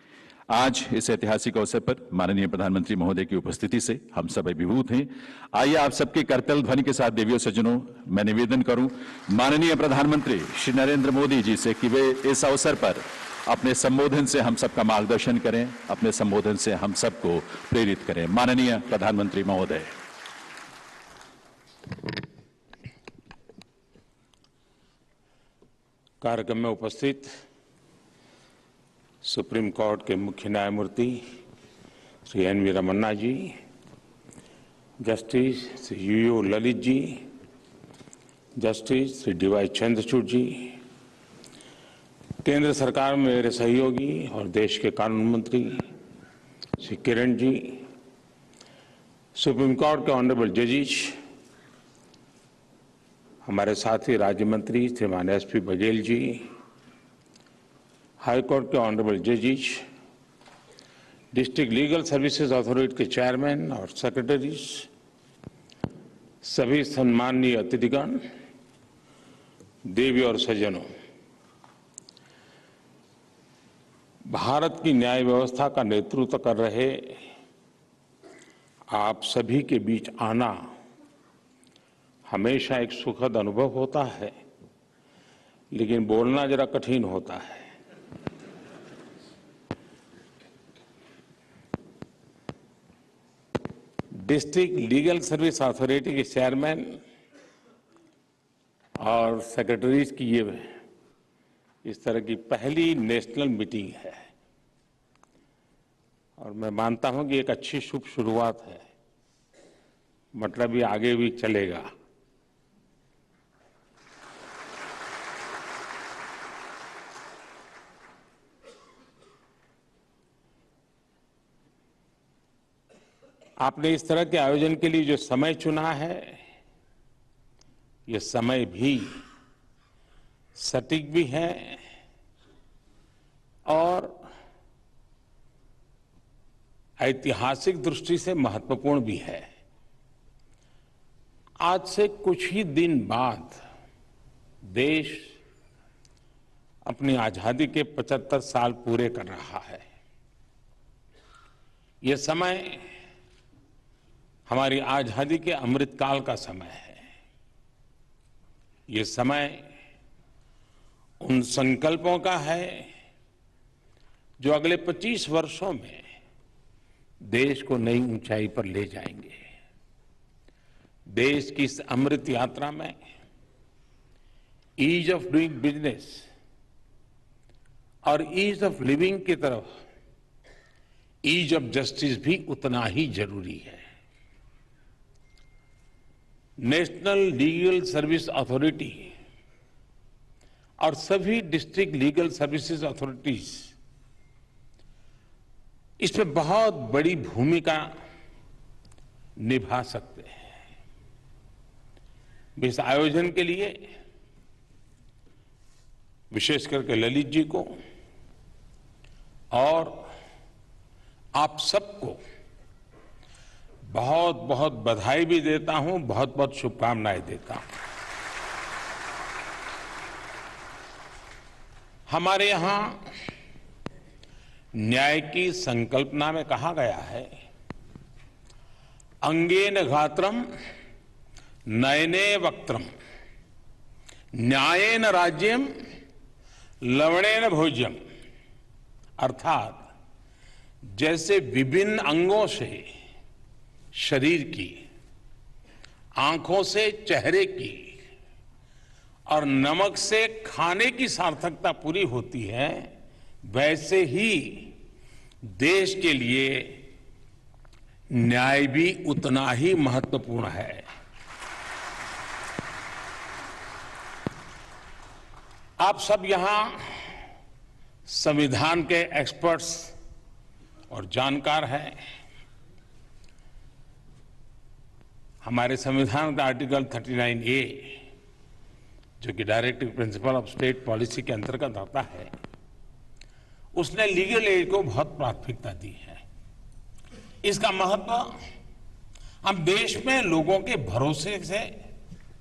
आज इस ऐतिहासिक अवसर पर माननीय प्रधानमंत्री महोदय की उपस्थिति से हम सब अभिभूत हैं। आइए आप सबके करतल ध्वनि के साथ देवियों सज्जनों मैं निवेदन करूं माननीय प्रधानमंत्री श्री नरेंद्र मोदी जी से कि वे इस अवसर पर अपने संबोधन से हम सबका मार्गदर्शन करें, अपने संबोधन से हम सबको प्रेरित करें। माननीय प्रधानमंत्री महोदय। कार्यक्रम में उपस्थित सुप्रीम कोर्ट के मुख्य न्यायमूर्ति Shri N V. Ramana ji, justice Shri U Lalit ji, justice Shri D Y. Chandrachud ji, केंद्र सरकार में मेरे सहयोगी और देश के कानून मंत्री श्री किरण जी, सुप्रीम कोर्ट के ऑनरेबल जजेस, हमारे साथी राज्य मंत्री श्रीमान SP. Baghel ji, high court के ऑनरेबल जजेस, डिस्ट्रिक्ट लीगल सर्विसेज अथॉरिटी के चेयरमैन और सेक्रेटरीज, सभी सम्माननीय अतिथिगण, देवी और सज्जनों, भारत की न्याय व्यवस्था का नेतृत्व कर रहे आप सभी के बीच आना हमेशा एक सुखद अनुभव होता है, लेकिन बोलना जरा कठिन होता है। डिस्ट्रिक्ट लीगल सर्विस अथॉरिटी के चेयरमैन और सेक्रेटरीज की ये इस तरह की पहली नेशनल मीटिंग है और मैं मानता हूं कि एक अच्छी शुभ शुरुआत है, मतलब ये आगे भी चलेगा। आपने इस तरह के आयोजन के लिए जो समय चुना है, ये समय भी सटीक भी है और ऐतिहासिक दृष्टि से महत्वपूर्ण भी है। आज से कुछ ही दिन बाद देश अपनी आजादी के 75 साल पूरे कर रहा है। ये समय हमारी आजादी के अमृतकाल का समय है। ये समय उन संकल्पों का है जो अगले 25 वर्षों में देश को नई ऊंचाई पर ले जाएंगे। देश की इस अमृत यात्रा में ईज ऑफ डूइंग बिजनेस और ईज ऑफ लिविंग की तरफ ईज ऑफ जस्टिस भी उतना ही जरूरी है। नेशनल लीगल सर्विस अथॉरिटी और सभी डिस्ट्रिक्ट लीगल सर्विसेज अथॉरिटीज इसमें बहुत बड़ी भूमिका निभा सकते हैं। इस आयोजन के लिए विशेष करके ललित जी को और आप सबको बहुत बहुत बधाई भी देता हूं, बहुत बहुत शुभकामनाएं देता हूं। हमारे यहां न्याय की संकल्पना में कहा गया है, अंगेन गात्रम नयने वक्त्रम न्यायेन राज्यम लवणेन भोज्यम, अर्थात जैसे विभिन्न अंगों से शरीर की, आंखों से चेहरे की और नमक से खाने की सार्थकता पूरी होती है, वैसे ही देश के लिए न्याय भी उतना ही महत्वपूर्ण है। आप सब यहां संविधान के एक्सपर्ट्स और जानकार हैं। हमारे संविधान का आर्टिकल 39A, जो कि directive principle of state policy के अंतर्गत आता है, उसने लीगल एड को बहुत प्राथमिकता दी है। इसका महत्व हम देश में लोगों के भरोसे से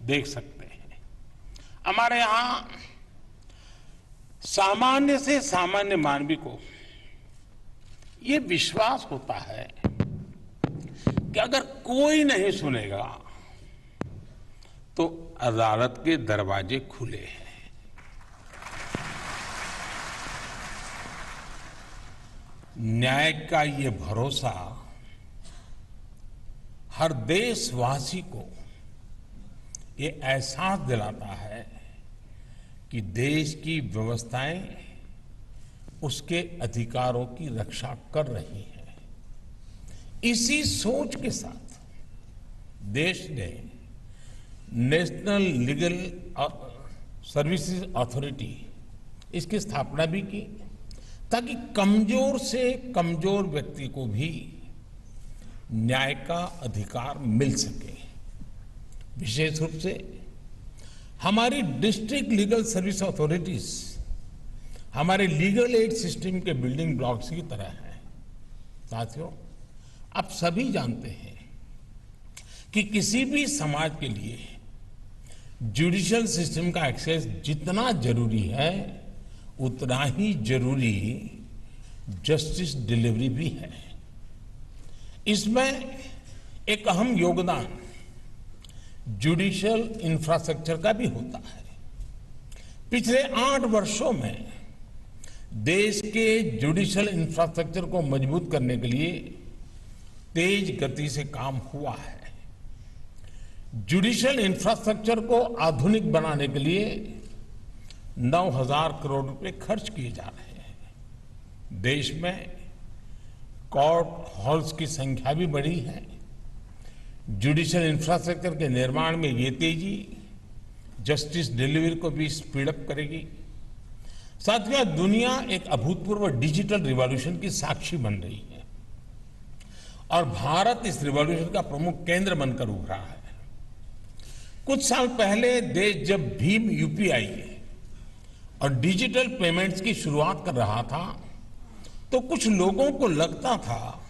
देख सकते हैं। हमारे यहां सामान्य से सामान्य मानवी को ये विश्वास होता है कि अगर कोई नहीं सुनेगा तो अदालत के दरवाजे खुले हैं। न्याय का ये भरोसा हर देशवासी को ये एहसास दिलाता है कि देश की व्यवस्थाएं उसके अधिकारों की रक्षा कर रही हैं। इसी सोच के साथ देश ने नेशनल लीगल सर्विसेज अथॉरिटी, इसकी स्थापना भी की ताकि कमजोर से कमजोर व्यक्ति को भी न्याय का अधिकार मिल सके। विशेष रूप से हमारी डिस्ट्रिक्ट लीगल सर्विस अथॉरिटीज हमारे लीगल एड सिस्टम के बिल्डिंग ब्लॉक्स की तरह है। साथियों, आप सभी जानते हैं कि किसी भी समाज के लिए जुडिशियल सिस्टम का एक्सेस जितना जरूरी है, उतना ही जरूरी जस्टिस डिलीवरी भी है। इसमें एक अहम योगदान जुडिशियल इंफ्रास्ट्रक्चर का भी होता है। पिछले 8 वर्षों में देश के जुडिशियल इंफ्रास्ट्रक्चर को मजबूत करने के लिए तेज गति से काम हुआ है। जुडिशियल इंफ्रास्ट्रक्चर को आधुनिक बनाने के लिए 9,000 करोड़ रुपए खर्च किए जा रहे हैं। देश में कोर्ट हॉल्स की संख्या भी बढ़ी है। जुडिशियल इंफ्रास्ट्रक्चर के निर्माण में ये तेजी जस्टिस डिलीवरी को भी स्पीड अप करेगी। साथियों, दुनिया एक अभूतपूर्व डिजिटल रिवॉल्यूशन की साक्षी बन रही है और भारत इस रिवॉल्यूशन का प्रमुख केंद्र बनकर उभरा है। कुछ साल पहले देश जब भीम यूपीआई और डिजिटल पेमेंट्स की शुरुआत कर रहा था तो कुछ लोगों को लगता था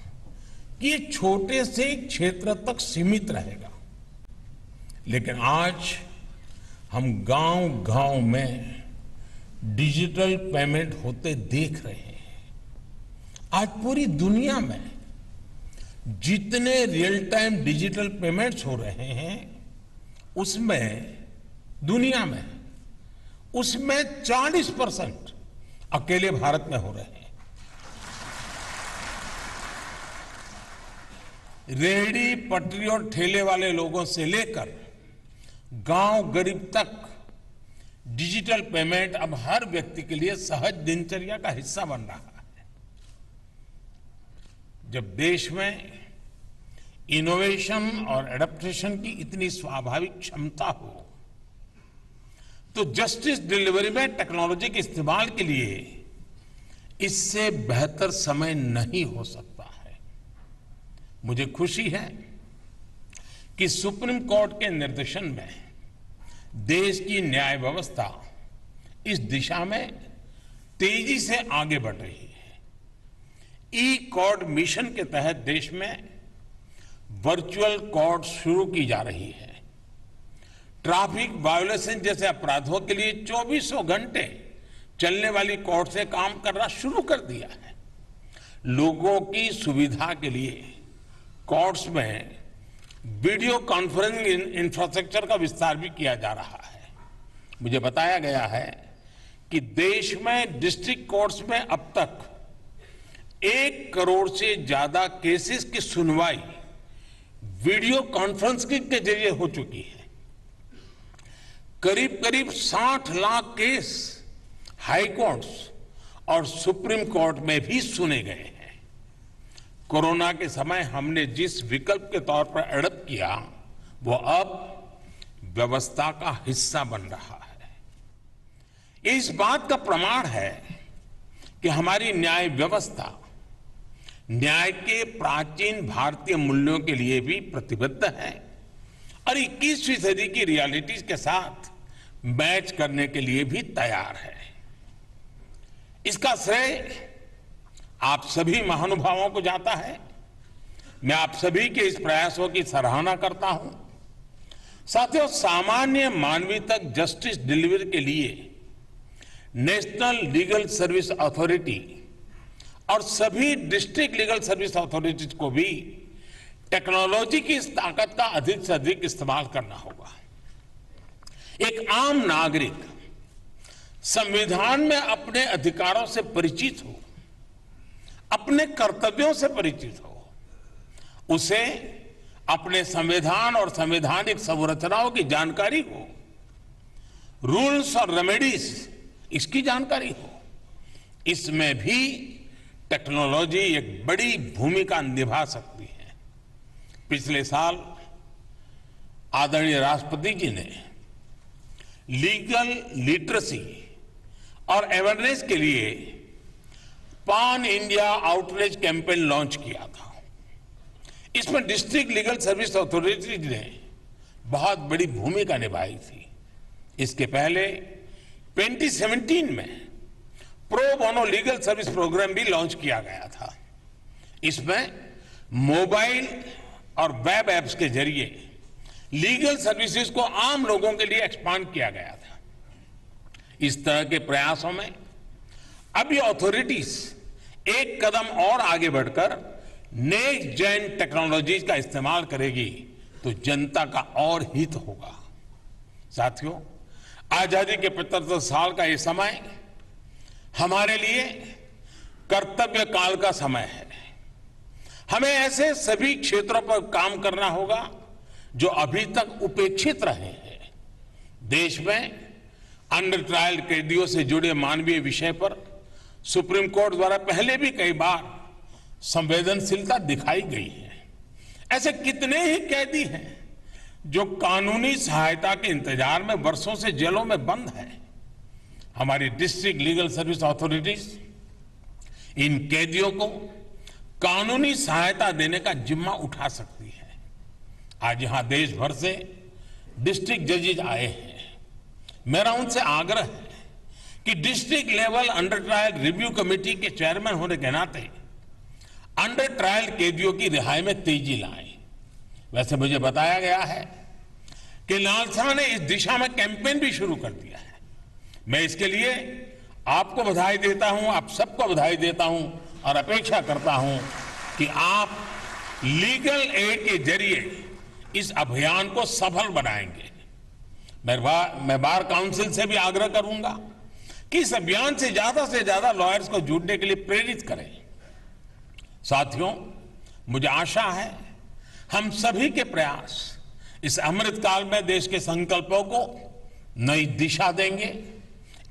कि ये छोटे से क्षेत्र तक सीमित रहेगा, लेकिन आज हम गांव-गांव में डिजिटल पेमेंट होते देख रहे हैं। आज पूरी दुनिया में जितने रियल टाइम डिजिटल पेमेंट्स हो रहे हैं, उसमें दुनिया में उसमें 40% अकेले भारत में हो रहे हैं। रेहड़ी पटरी और ठेले वाले लोगों से लेकर गांव गरीब तक डिजिटल पेमेंट अब हर व्यक्ति के लिए सहज दिनचर्या का हिस्सा बन रहा है। जब देश में इनोवेशन और एडेप्टेशन की इतनी स्वाभाविक क्षमता हो तो जस्टिस डिलीवरी में टेक्नोलॉजी के इस्तेमाल के लिए इससे बेहतर समय नहीं हो सकता है। मुझे खुशी है कि सुप्रीम कोर्ट के निर्देशन में देश की न्याय व्यवस्था इस दिशा में तेजी से आगे बढ़ रही है। ई कोर्ट मिशन के तहत देश में वर्चुअल कोर्ट शुरू की जा रही है। ट्रैफिक वायोलेशन जैसे अपराधों के लिए 24 घंटे चलने वाली कोर्ट से काम करना शुरू कर दिया है। लोगों की सुविधा के लिए कोर्ट्स में वीडियो कॉन्फ्रेंसिंग इंफ्रास्ट्रक्चर का विस्तार भी किया जा रहा है। मुझे बताया गया है कि देश में डिस्ट्रिक्ट कोर्ट्स में अब तक 1 करोड़ से ज्यादा केसेस की सुनवाई वीडियो कॉन्फ्रेंसिंग के जरिए हो चुकी है। करीब करीब 60 लाख केस हाई कोर्ट्स और सुप्रीम कोर्ट में भी सुने गए हैं। कोरोना के समय हमने जिस विकल्प के तौर पर एडप्ट किया वो अब व्यवस्था का हिस्सा बन रहा है। इस बात का प्रमाण है कि हमारी न्याय व्यवस्था न्याय के प्राचीन भारतीय मूल्यों के लिए भी प्रतिबद्ध है और 21वीं सदी की रियलिटीज के साथ मैच करने के लिए भी तैयार है। इसका श्रेय आप सभी महानुभावों को जाता है। मैं आप सभी के इस प्रयासों की सराहना करता हूं। साथियों, सामान्य मानवीय तक जस्टिस डिलीवरी के लिए नेशनल लीगल सर्विस अथॉरिटी और सभी डिस्ट्रिक्ट लीगल सर्विस अथॉरिटीज को भी टेक्नोलॉजी की इस ताकत का अधिक से अधिक इस्तेमाल करना होगा। एक आम नागरिक संविधान में अपने अधिकारों से परिचित हो, अपने कर्तव्यों से परिचित हो, उसे अपने संविधान और संवैधानिक संरचनाओं की जानकारी हो, रूल्स और रेमेडीज इसकी जानकारी हो। इसमें भी टेक्नोलॉजी एक बड़ी भूमिका निभा सकती है। पिछले साल आदरणीय राष्ट्रपति जी ने लीगल लिटरेसी और अवेयरनेस के लिए पान इंडिया आउटरीच कैंपेन लॉन्च किया था। इसमें डिस्ट्रिक्ट लीगल सर्विस अथॉरिटीज ने बहुत बड़ी भूमिका निभाई थी। इसके पहले 2017 में pro bono legal service programme भी लॉन्च किया गया था। इसमें मोबाइल और वेब एप्स के जरिए लीगल सर्विसेज को आम लोगों के लिए एक्सपांड किया गया था। इस तरह के प्रयासों में अब ये अथॉरिटीज एक कदम और आगे बढ़कर नेक्स्ट जेन टेक्नोलॉजीज का इस्तेमाल करेगी तो जनता का और हित होगा। साथियों, आजादी के 75 साल का ये समय हमारे लिए कर्तव्य काल का समय है। हमें ऐसे सभी क्षेत्रों पर काम करना होगा जो अभी तक उपेक्षित रहे हैं। देश में अंडर ट्रायल कैदियों से जुड़े मानवीय विषय पर सुप्रीम कोर्ट द्वारा पहले भी कई बार संवेदनशीलता दिखाई गई है। ऐसे कितने ही कैदी हैं जो कानूनी सहायता के इंतजार में वर्षों से जेलों में बंद हैं। हमारी डिस्ट्रिक्ट लीगल सर्विस अथॉरिटीज इन कैदियों को कानूनी सहायता देने का जिम्मा उठा सकती है। आज यहां देश भर से डिस्ट्रिक्ट जजेज आए हैं। मेरा उनसे आग्रह है कि district level under trial review committee के चेयरमैन होने के नाते अंडर ट्रायल कैदियों की रिहाई में तेजी लाएं। वैसे मुझे बताया गया है कि लालसा ने इस दिशा में कैंपेन भी शुरू कर दिया है। मैं इसके लिए आपको बधाई देता हूं, आप सबको बधाई देता हूं और अपेक्षा करता हूं कि आप लीगल एड के जरिए इस अभियान को सफल बनाएंगे। मैं बार काउंसिल से भी आग्रह करूंगा कि इस अभियान से ज्यादा लॉयर्स को जुड़ने के लिए प्रेरित करें। साथियों, मुझे आशा है हम सभी के प्रयास इस अमृतकाल में देश के संकल्पों को नई दिशा देंगे।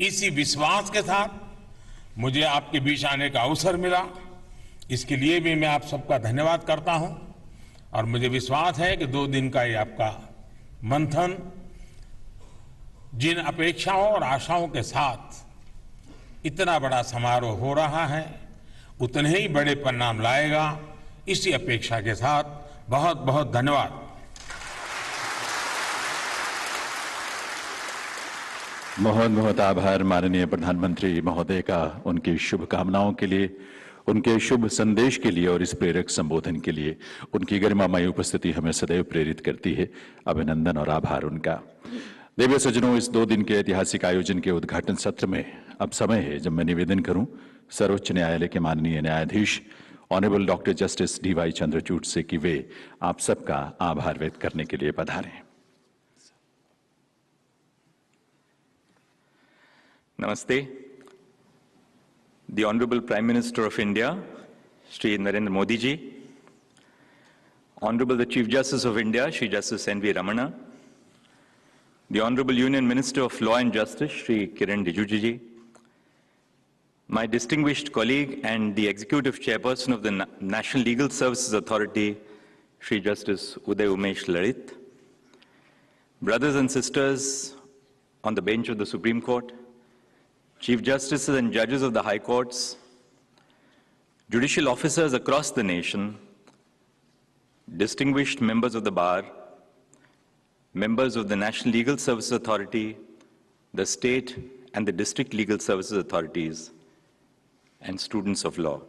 इसी विश्वास के साथ मुझे आपके बीच आने का अवसर मिला, इसके लिए भी मैं आप सबका धन्यवाद करता हूं और मुझे विश्वास है कि 2 दिन का ये आपका मंथन जिन अपेक्षाओं और आशाओं के साथ इतना बड़ा समारोह हो रहा है उतने ही बड़े परिणाम लाएगा। इसी अपेक्षा के साथ बहुत बहुत धन्यवाद। बहुत बहुत आभार माननीय प्रधानमंत्री महोदय का उनकी शुभकामनाओं के लिए, उनके शुभ संदेश के लिए और इस प्रेरक संबोधन के लिए। उनकी गरिमामय उपस्थिति हमें सदैव प्रेरित करती है। अभिनंदन और आभार उनका। देवी सज्जनों, इस 2 दिन के ऐतिहासिक आयोजन के उद्घाटन सत्र में अब समय है जब मैं निवेदन करूं सर्वोच्च न्यायालय के माननीय न्यायाधीश honourable doctor justice D Y. Chandrachud से कि वे आप सबका आभार व्यक्त करने के लिए पधारें। Namaste. The Honorable Prime Minister of India, Shri Narendra Modi ji, Honorable the Chief Justice of India, Shri Justice N.V. Ramana, the Honorable Union Minister of Law and Justice, Shri Kiran Rijiju ji, my distinguished colleague and the Executive Chairperson of the National Legal Services Authority, Shri Justice Uday Umesh Lalit, brothers and sisters on the bench of the Supreme Court, Chief Justices and judges of the High Courts, judicial officers across the nation, distinguished members of the Bar, members of the National Legal Services Authority, the state and the district legal services authorities, and students of law.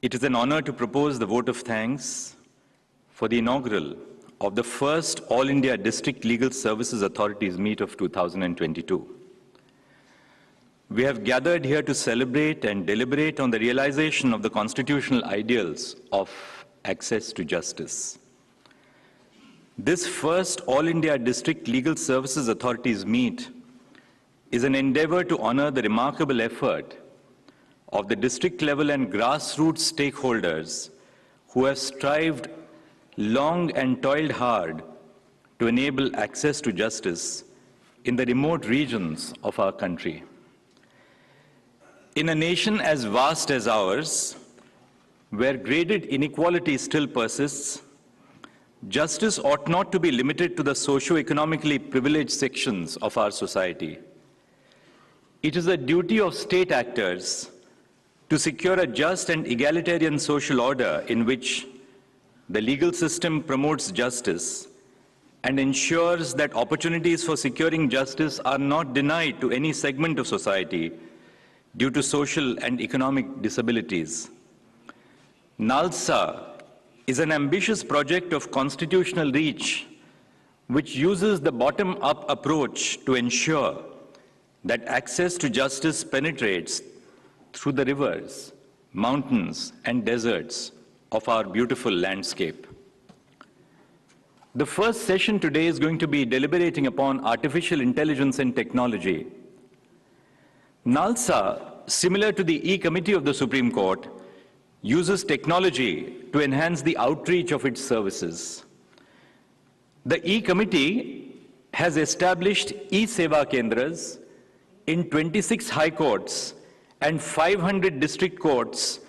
It is an honor to propose the vote of thanks for the inaugural of the first All India District Legal Services Authorities meet of 2022. We have gathered here to celebrate and deliberate on the realization of the constitutional ideals of access to justice. This first All India District Legal Services Authorities meet is an endeavor to honor the remarkable effort of the district level and grassroots stakeholders who have strived long and toiled hard to enable access to justice in the remote regions of our country. In a nation as vast as ours, where graded inequality still persists, justice ought not to be limited to the socio-economically privileged sections of our society. It is the duty of state actors to secure a just and egalitarian social order in which the legal system promotes justice and ensures that opportunities for securing justice are not denied to any segment of society due to social and economic disabilities. NALSA is an ambitious project of constitutional reach which uses the bottom-up approach to ensure that access to justice penetrates through the rivers, mountains, and deserts of our beautiful landscape. The first session today is going to be deliberating upon artificial intelligence and technology. NALSA, similar to the E-Committee of the Supreme Court, uses technology to enhance the outreach of its services. The E-Committee has established E-Seva Kendras in 26 high courts and 500 district courts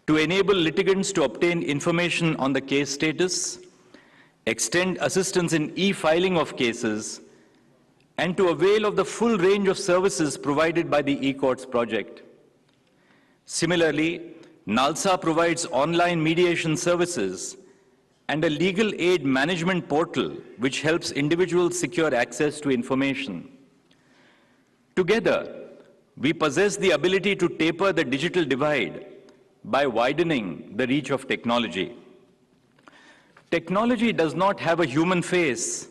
to enable litigants to obtain information on the case status, extend assistance in e-filing of cases, and to avail of the full range of services provided by the e-courts project. Similarly, NALSA provides online mediation services and a legal aid management portal which helps individuals secure access to information. Together, we possess the ability to taper the digital divide by widening the reach of technology. Technology does not have a human face,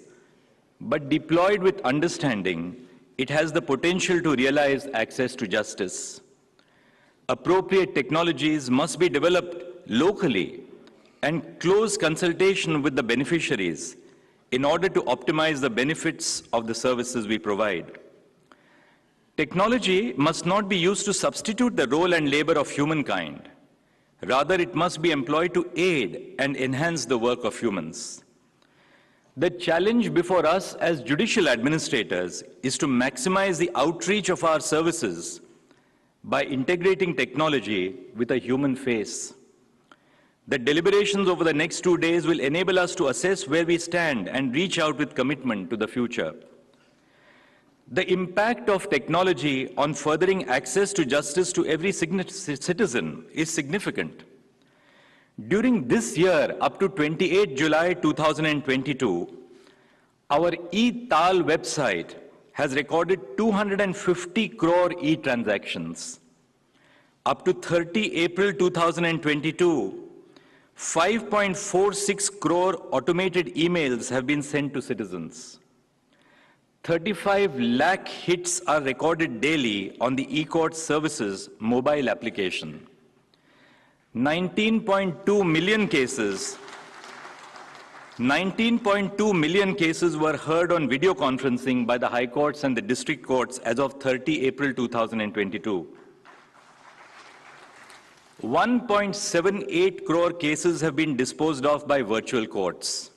but deployed with understanding, it has the potential to realize access to justice. Appropriate technologies must be developed locally and close consultation with the beneficiaries in order to optimize the benefits of the services we provide. Technology must not be used to substitute the role and labor of humankind. Rather, it must be employed to aid and enhance the work of humans. The challenge before us as judicial administrators is to maximize the outreach of our services by integrating technology with a human face. The deliberations over the next 2 days will enable us to assess where we stand and reach out with commitment to the future. The impact of technology on furthering access to justice to every citizen is significant. During this year, up to 28 July 2022, our e-Tal website has recorded 250 crore e-transactions. Up to 30 April 2022, 5.46 crore automated emails have been sent to citizens. 35 lakh hits are recorded daily on the e-court services mobile application. 19.2 million cases were heard on video conferencing by the high courts and the district courts as of 30 April 2022. 1.78 crore cases have been disposed of by virtual courts.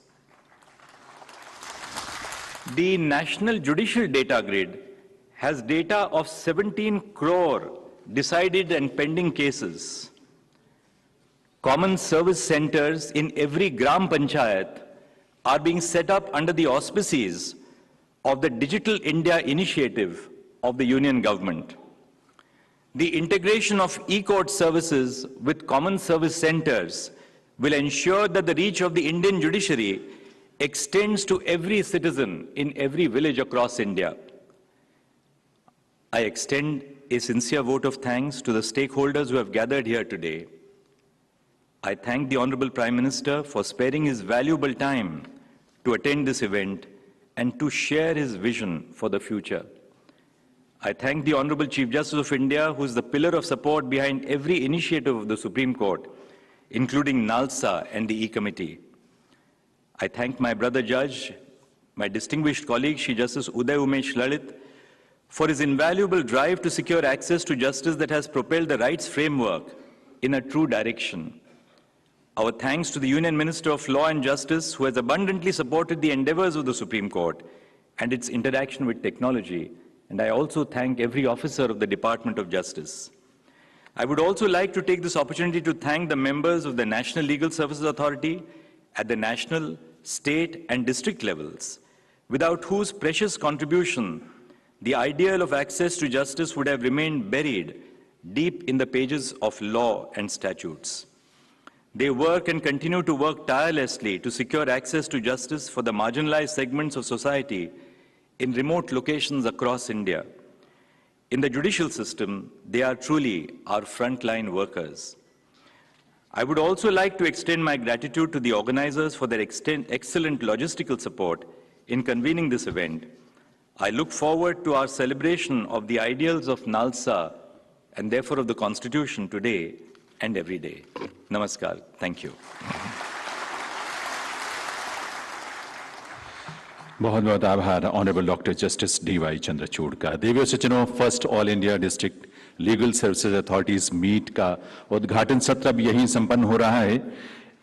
The National Judicial Data Grid has data of 17 crore decided and pending cases. Common service centers in every Gram Panchayat are being set up under the auspices of the Digital India initiative of the Union Government. The integration of e-court services with common service centers will ensure that the reach of the Indian judiciary extends to every citizen in every village across India. I extend a sincere vote of thanks to the stakeholders who have gathered here today. I thank the Honorable Prime Minister for sparing his valuable time to attend this event and to share his vision for the future. I thank the Honorable Chief Justice of India, who is the pillar of support behind every initiative of the Supreme Court, including NALSA and the E-Committee. I thank my brother judge, my distinguished colleague, Chief Justice Uday Umesh Lalit, for his invaluable drive to secure access to justice that has propelled the rights framework in a true direction. Our thanks to the Union Minister of Law and Justice, who has abundantly supported the endeavors of the Supreme Court and its interaction with technology. And I also thank every officer of the Department of Justice. I would also like to take this opportunity to thank the members of the National Legal Services Authority at the national, state, and district levels, without whose precious contribution the ideal of access to justice would have remained buried deep in the pages of law and statutes. They work and continue to work tirelessly to secure access to justice for the marginalized segments of society in remote locations across India. In the judicial system, they are truly our frontline workers. I would also like to extend my gratitude to the organizers for their excellent logistical support in convening this event. I look forward to our celebration of the ideals of NALSA and therefore of the Constitution today and every day. Namaskar. Thank you. बहुत बहुत आभार honourable doctor justice D Y. Chandrachud का। देवियों सज्जनों, first all India district legal services authorities meet का उद्घाटन सत्र अब यहीं संपन्न हो रहा है।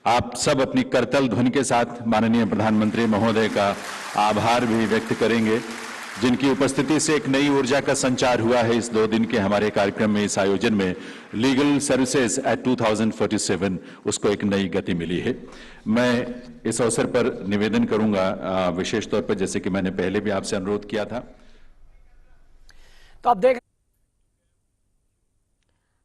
आप सब अपनी करतल ध्वनि के साथ माननीय प्रधानमंत्री महोदय का आभार भी व्यक्त करेंगे, जिनकी उपस्थिति से एक नई ऊर्जा का संचार हुआ है इस 2 दिन के हमारे कार्यक्रम में, इस आयोजन में। लीगल सर्विसेज एट 2047 उसको एक नई गति मिली है। मैं इस अवसर पर निवेदन करूंगा विशेष तौर पर, जैसे कि मैंने पहले भी आपसे अनुरोध किया था। तो आप देख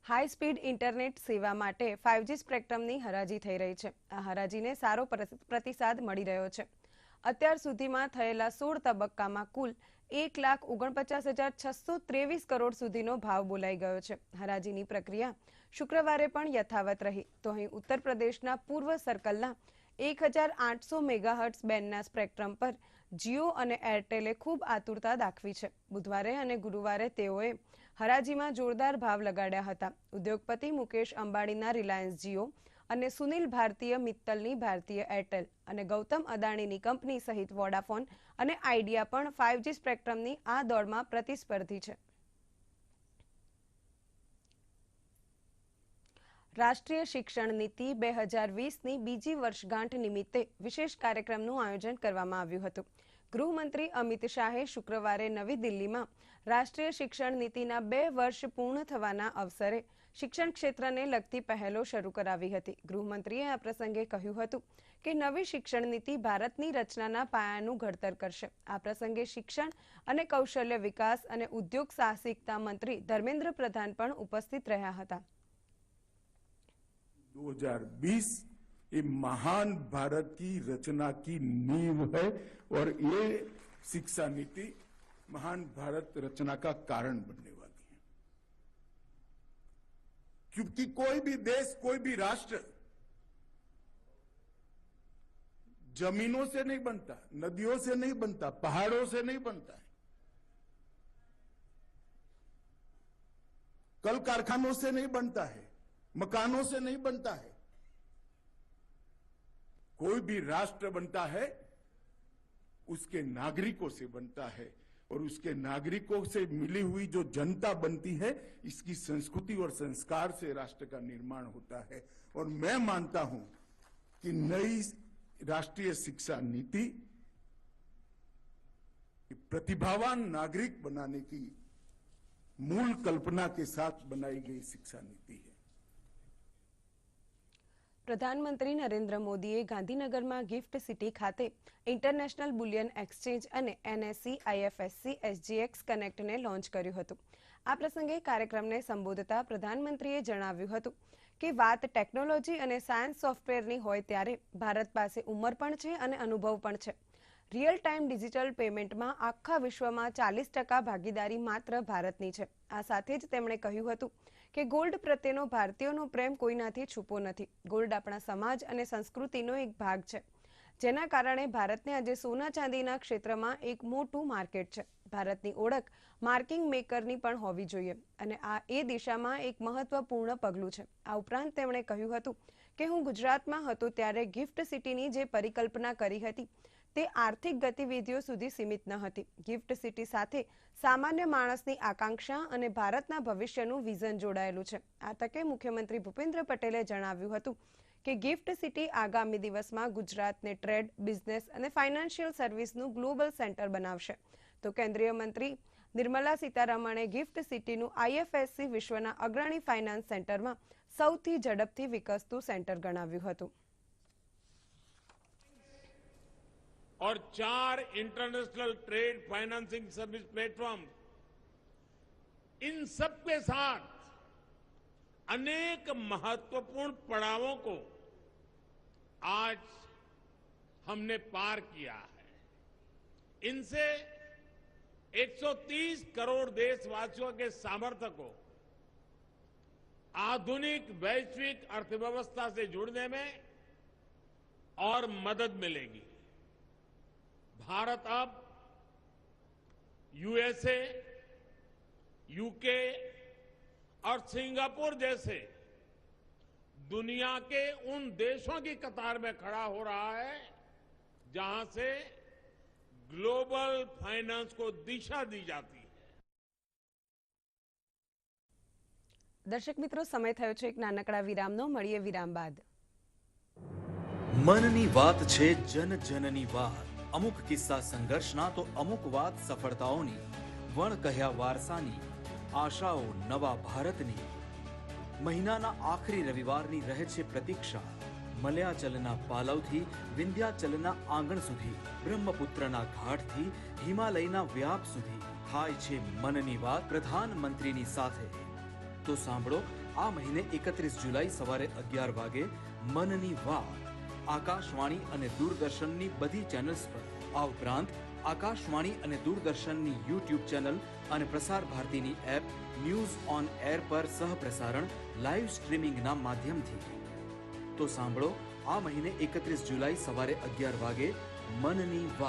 हाई स्पीड इंटरनेट सेवा माटे 5G स्पेक्ट्रमनी हराजी થઈ રહી છે। આ હરાજીને સારો પ્રતિસાદ મળી રહ્યો છે। અત્યાર સુધીમાં થયેલા 16 તબક્કામાં કુલ 1,49,623 કરોડ સુધીનો ભાવ બોલાઈ ગયો છે। હરાજીની પ્રક્રિયા શુક્રવારે પણ યથાવત રહી। તો અહીં ઉત્તર પ્રદેશના પૂર્વ સર્કલના 1,800 મેગાહર્ટ્ઝ બેન્ડના સ્પેક્ટ્રમ પર જીઓ અને એરટેલે ખૂબ આતુરતા દાખવી છે। બુધવારે અને ગુરુવારે તેઓએ હરાજીમાં જોરદાર ભાવ લગાડ્યા હતા। ઉદ્યોગપતિ મુકેશ અંબાણીના રિલાયન્સ જીઓ અને સુનિલ ભારતીય મિત્તલની ભારતીય એરટેલ અને ગૌતમ અદાણીની કંપની સહિત વોડાફોન અને આઈડિયા પણ 5G સ્પેક્ટ્રમની આ દોડમાં પ્રતિસ્પર્ધી છે। રાષ્ટ્રીય શિક્ષણ નીતિ 2020ની બીજી વર્ષગાંઠ નિમિત્તે વિશેષ કાર્યક્રમનું આયોજન કરવામાં આવ્યું હતું। ગૃહમંત્રી અમિત શાહે શુક્રવારે નવી દિલ્હીમાં રાષ્ટ્રીય શિક્ષણ નીતિના 2 વર્ષ પૂર્ણ થવાના અવસરે શિક્ષણ ક્ષેત્રને લગતી પહેલો શરૂ કરાવી હતી। ગૃહમંત્રીએ આ પ્રસંગે કહ્યું હતું કે નવી શિક્ષણ નીતિ ભારતની રચનાના પાયાનું ઘડતર કરશે। આ પ્રસંગે શિક્ષણ અને કૌશલ્ય વિકાસ અને ઉદ્યોગ સાહસિકતા મંત્રી ધર્મેન્દ્ર પ્રધાન પણ ઉપસ્થિત રહ્યા હતા। 2020 ये महान भारत की रचना की नींव है और ये शिक्षा नीति महान भारत रचना का कारण बनने वाली है, क्योंकि कोई भी देश, कोई भी राष्ट्र जमीनों से नहीं बनता, नदियों से नहीं बनता, पहाड़ों से नहीं बनता है, कल कारखानों से नहीं बनता है, मकानों से नहीं बनता है। कोई भी राष्ट्र बनता है उसके नागरिकों से बनता है, और उसके नागरिकों से मिली हुई जो जनता बनती है, इसकी संस्कृति और संस्कार से राष्ट्र का निर्माण होता है। और मैं मानता हूं कि नई राष्ट्रीय शिक्षा नीति प्रतिभावान नागरिक बनाने की मूल कल्पना के साथ बनाई गई शिक्षा नीति है। પ્રધાનમંત્રી નરેન્દ્ર મોદીએ ગાંધીનગરમાં ગિફ્ટ સિટી ખાતે ઇન્ટરનેશનલ બુલિયન એક્સચેન્જ અને NSE IFSC SGX કનેક્ટને લોન્ચ કર્યું હતું. આ પ્રસંગે કાર્યક્રમને સંબોધતા પ્રધાનમંત્રીએ જણાવ્યું હતું કે વાત ટેકનોલોજી અને સાયન્સ સોફ્ટવેરની હોય ત્યારે ભારત પાસે ઉંમર પણ છે અને અનુભવ પણ છે. રિયલ ટાઈમ ડિજિટલ પેમેન્ટમાં આખા વિશ્વમાં 40% ભાગીદારી માત્ર ભારતની છે. આ સાથે જ તેમણે કહ્યું હતું કે ગોલ્ડ પ્રત્યેનો ભારતીયોનો પ્રેમ કોઈનાથી છુપો નથી. ગોલ્ડ આપણા સમાજ અને સંસ્કૃતિનો એક ભાગ છે, જેના કારણે ભારતને આજે સોના ચાંદીના ક્ષેત્રમાં એક મોટું માર્કેટ છે. ભારતની ઓળખ માર્કિંગ મેકરની પણ હોવી જોઈએ અને આ એ દિશામાં એક મહત્વપૂર્ણ પગલું છે. આ ઉપરાંત તેમણે કહ્યું હતું કે હું ગુજરાતમાં હતો ત્યારે ગિફ્ટ સિટીની જે પરિકલ્પના કરી હતી તે આર્થિક ગતિવિધિઓ સુધી સીમિત ન હતી. ગિફ્ટ સિટી સાથે સામાન્ય માણસની આકાંક્ષા અને ભારતના ભવિષ્યનું વિઝન જોડાયેલું છે. આ તકે મુખ્યમંત્રી ભૂપેન્દ્ર પટેલે જણાવ્યું હતું કે ગિફ્ટ સિટી આગામી દિવસમાં ગુજરાતને ટ્રેડ, બિઝનેસ અને ફાઇનાન્શિયલ સર્વિસનું ગ્લોબલ સેન્ટર બનાવશે. તો કેન્દ્રીય મંત્રી નિર્મલા સીતારમણે ગિફ્ટ સિટીનું IFSC વિશ્વના અગ્રણી ફાઇનાન્સ સેન્ટરમાં સૌથી ઝડપથી વિકસતું સેન્ટર ગણાવ્યું હતું. और 4 international trade financing service platform, इन सब के साथ अनेक महत्वपूर्ण पड़ावों को आज हमने पार किया है. इनसे 130 करोड़ देशवासियों के सामर्थ्य को आधुनिक वैश्विक अर्थव्यवस्था से जुड़ने में और मदद मिलेगी. भारत अब USA, UK और सिंगापुर जैसे दुनिया के उन देशों की कतार में खड़ा हो रहा है जहां से ग्लोबल फाइनेंस को दिशा दी जाती है. દર્શક મિત્રો, સમય થયો છે એક નાનકડા વિરામનો. મળીએ વિરામ બાદ. મનની વાત છે, જન જનની વાત. અમુક કિસ્સા સંઘર્ષના તો અમુક વાત સફળતાઓની, વણ કહ્યા વારસાની, આશાઓ નવા ભારતની. મહિનાના આખરી રવિવારની રહે છે પ્રતીક્ષા. મલયાચલના પાલવથી વિંધ્યાચલના આંગણ સુધી, બ્રહ્મપુત્રના ઘાટથી હિમાલયના વ્યાપ સુધી થાય છે મનની વાત પ્રધાનમંત્રીની સાથે. તો સાંભળો, આ મહિને 31 જુલાઈ સવારે 11 વાગે મનની વાત આકાશવાણી અને દૂરદર્શનની બધી ચેનલ્સ પર. આ ઉપરાંત આકાશવાણી અને દૂરદર્શનની YouTube ચેનલ અને પ્રસાર ભારતીની એપ ન્યૂઝ ઓન એર પર સહપ્રસારણ લાઈવ સ્ટ્રીમિંગના માધ્યમથી. તો સાંભળો, આ મહિને 31 જુલાઈ સવારે 11 વાગે મનની વાત.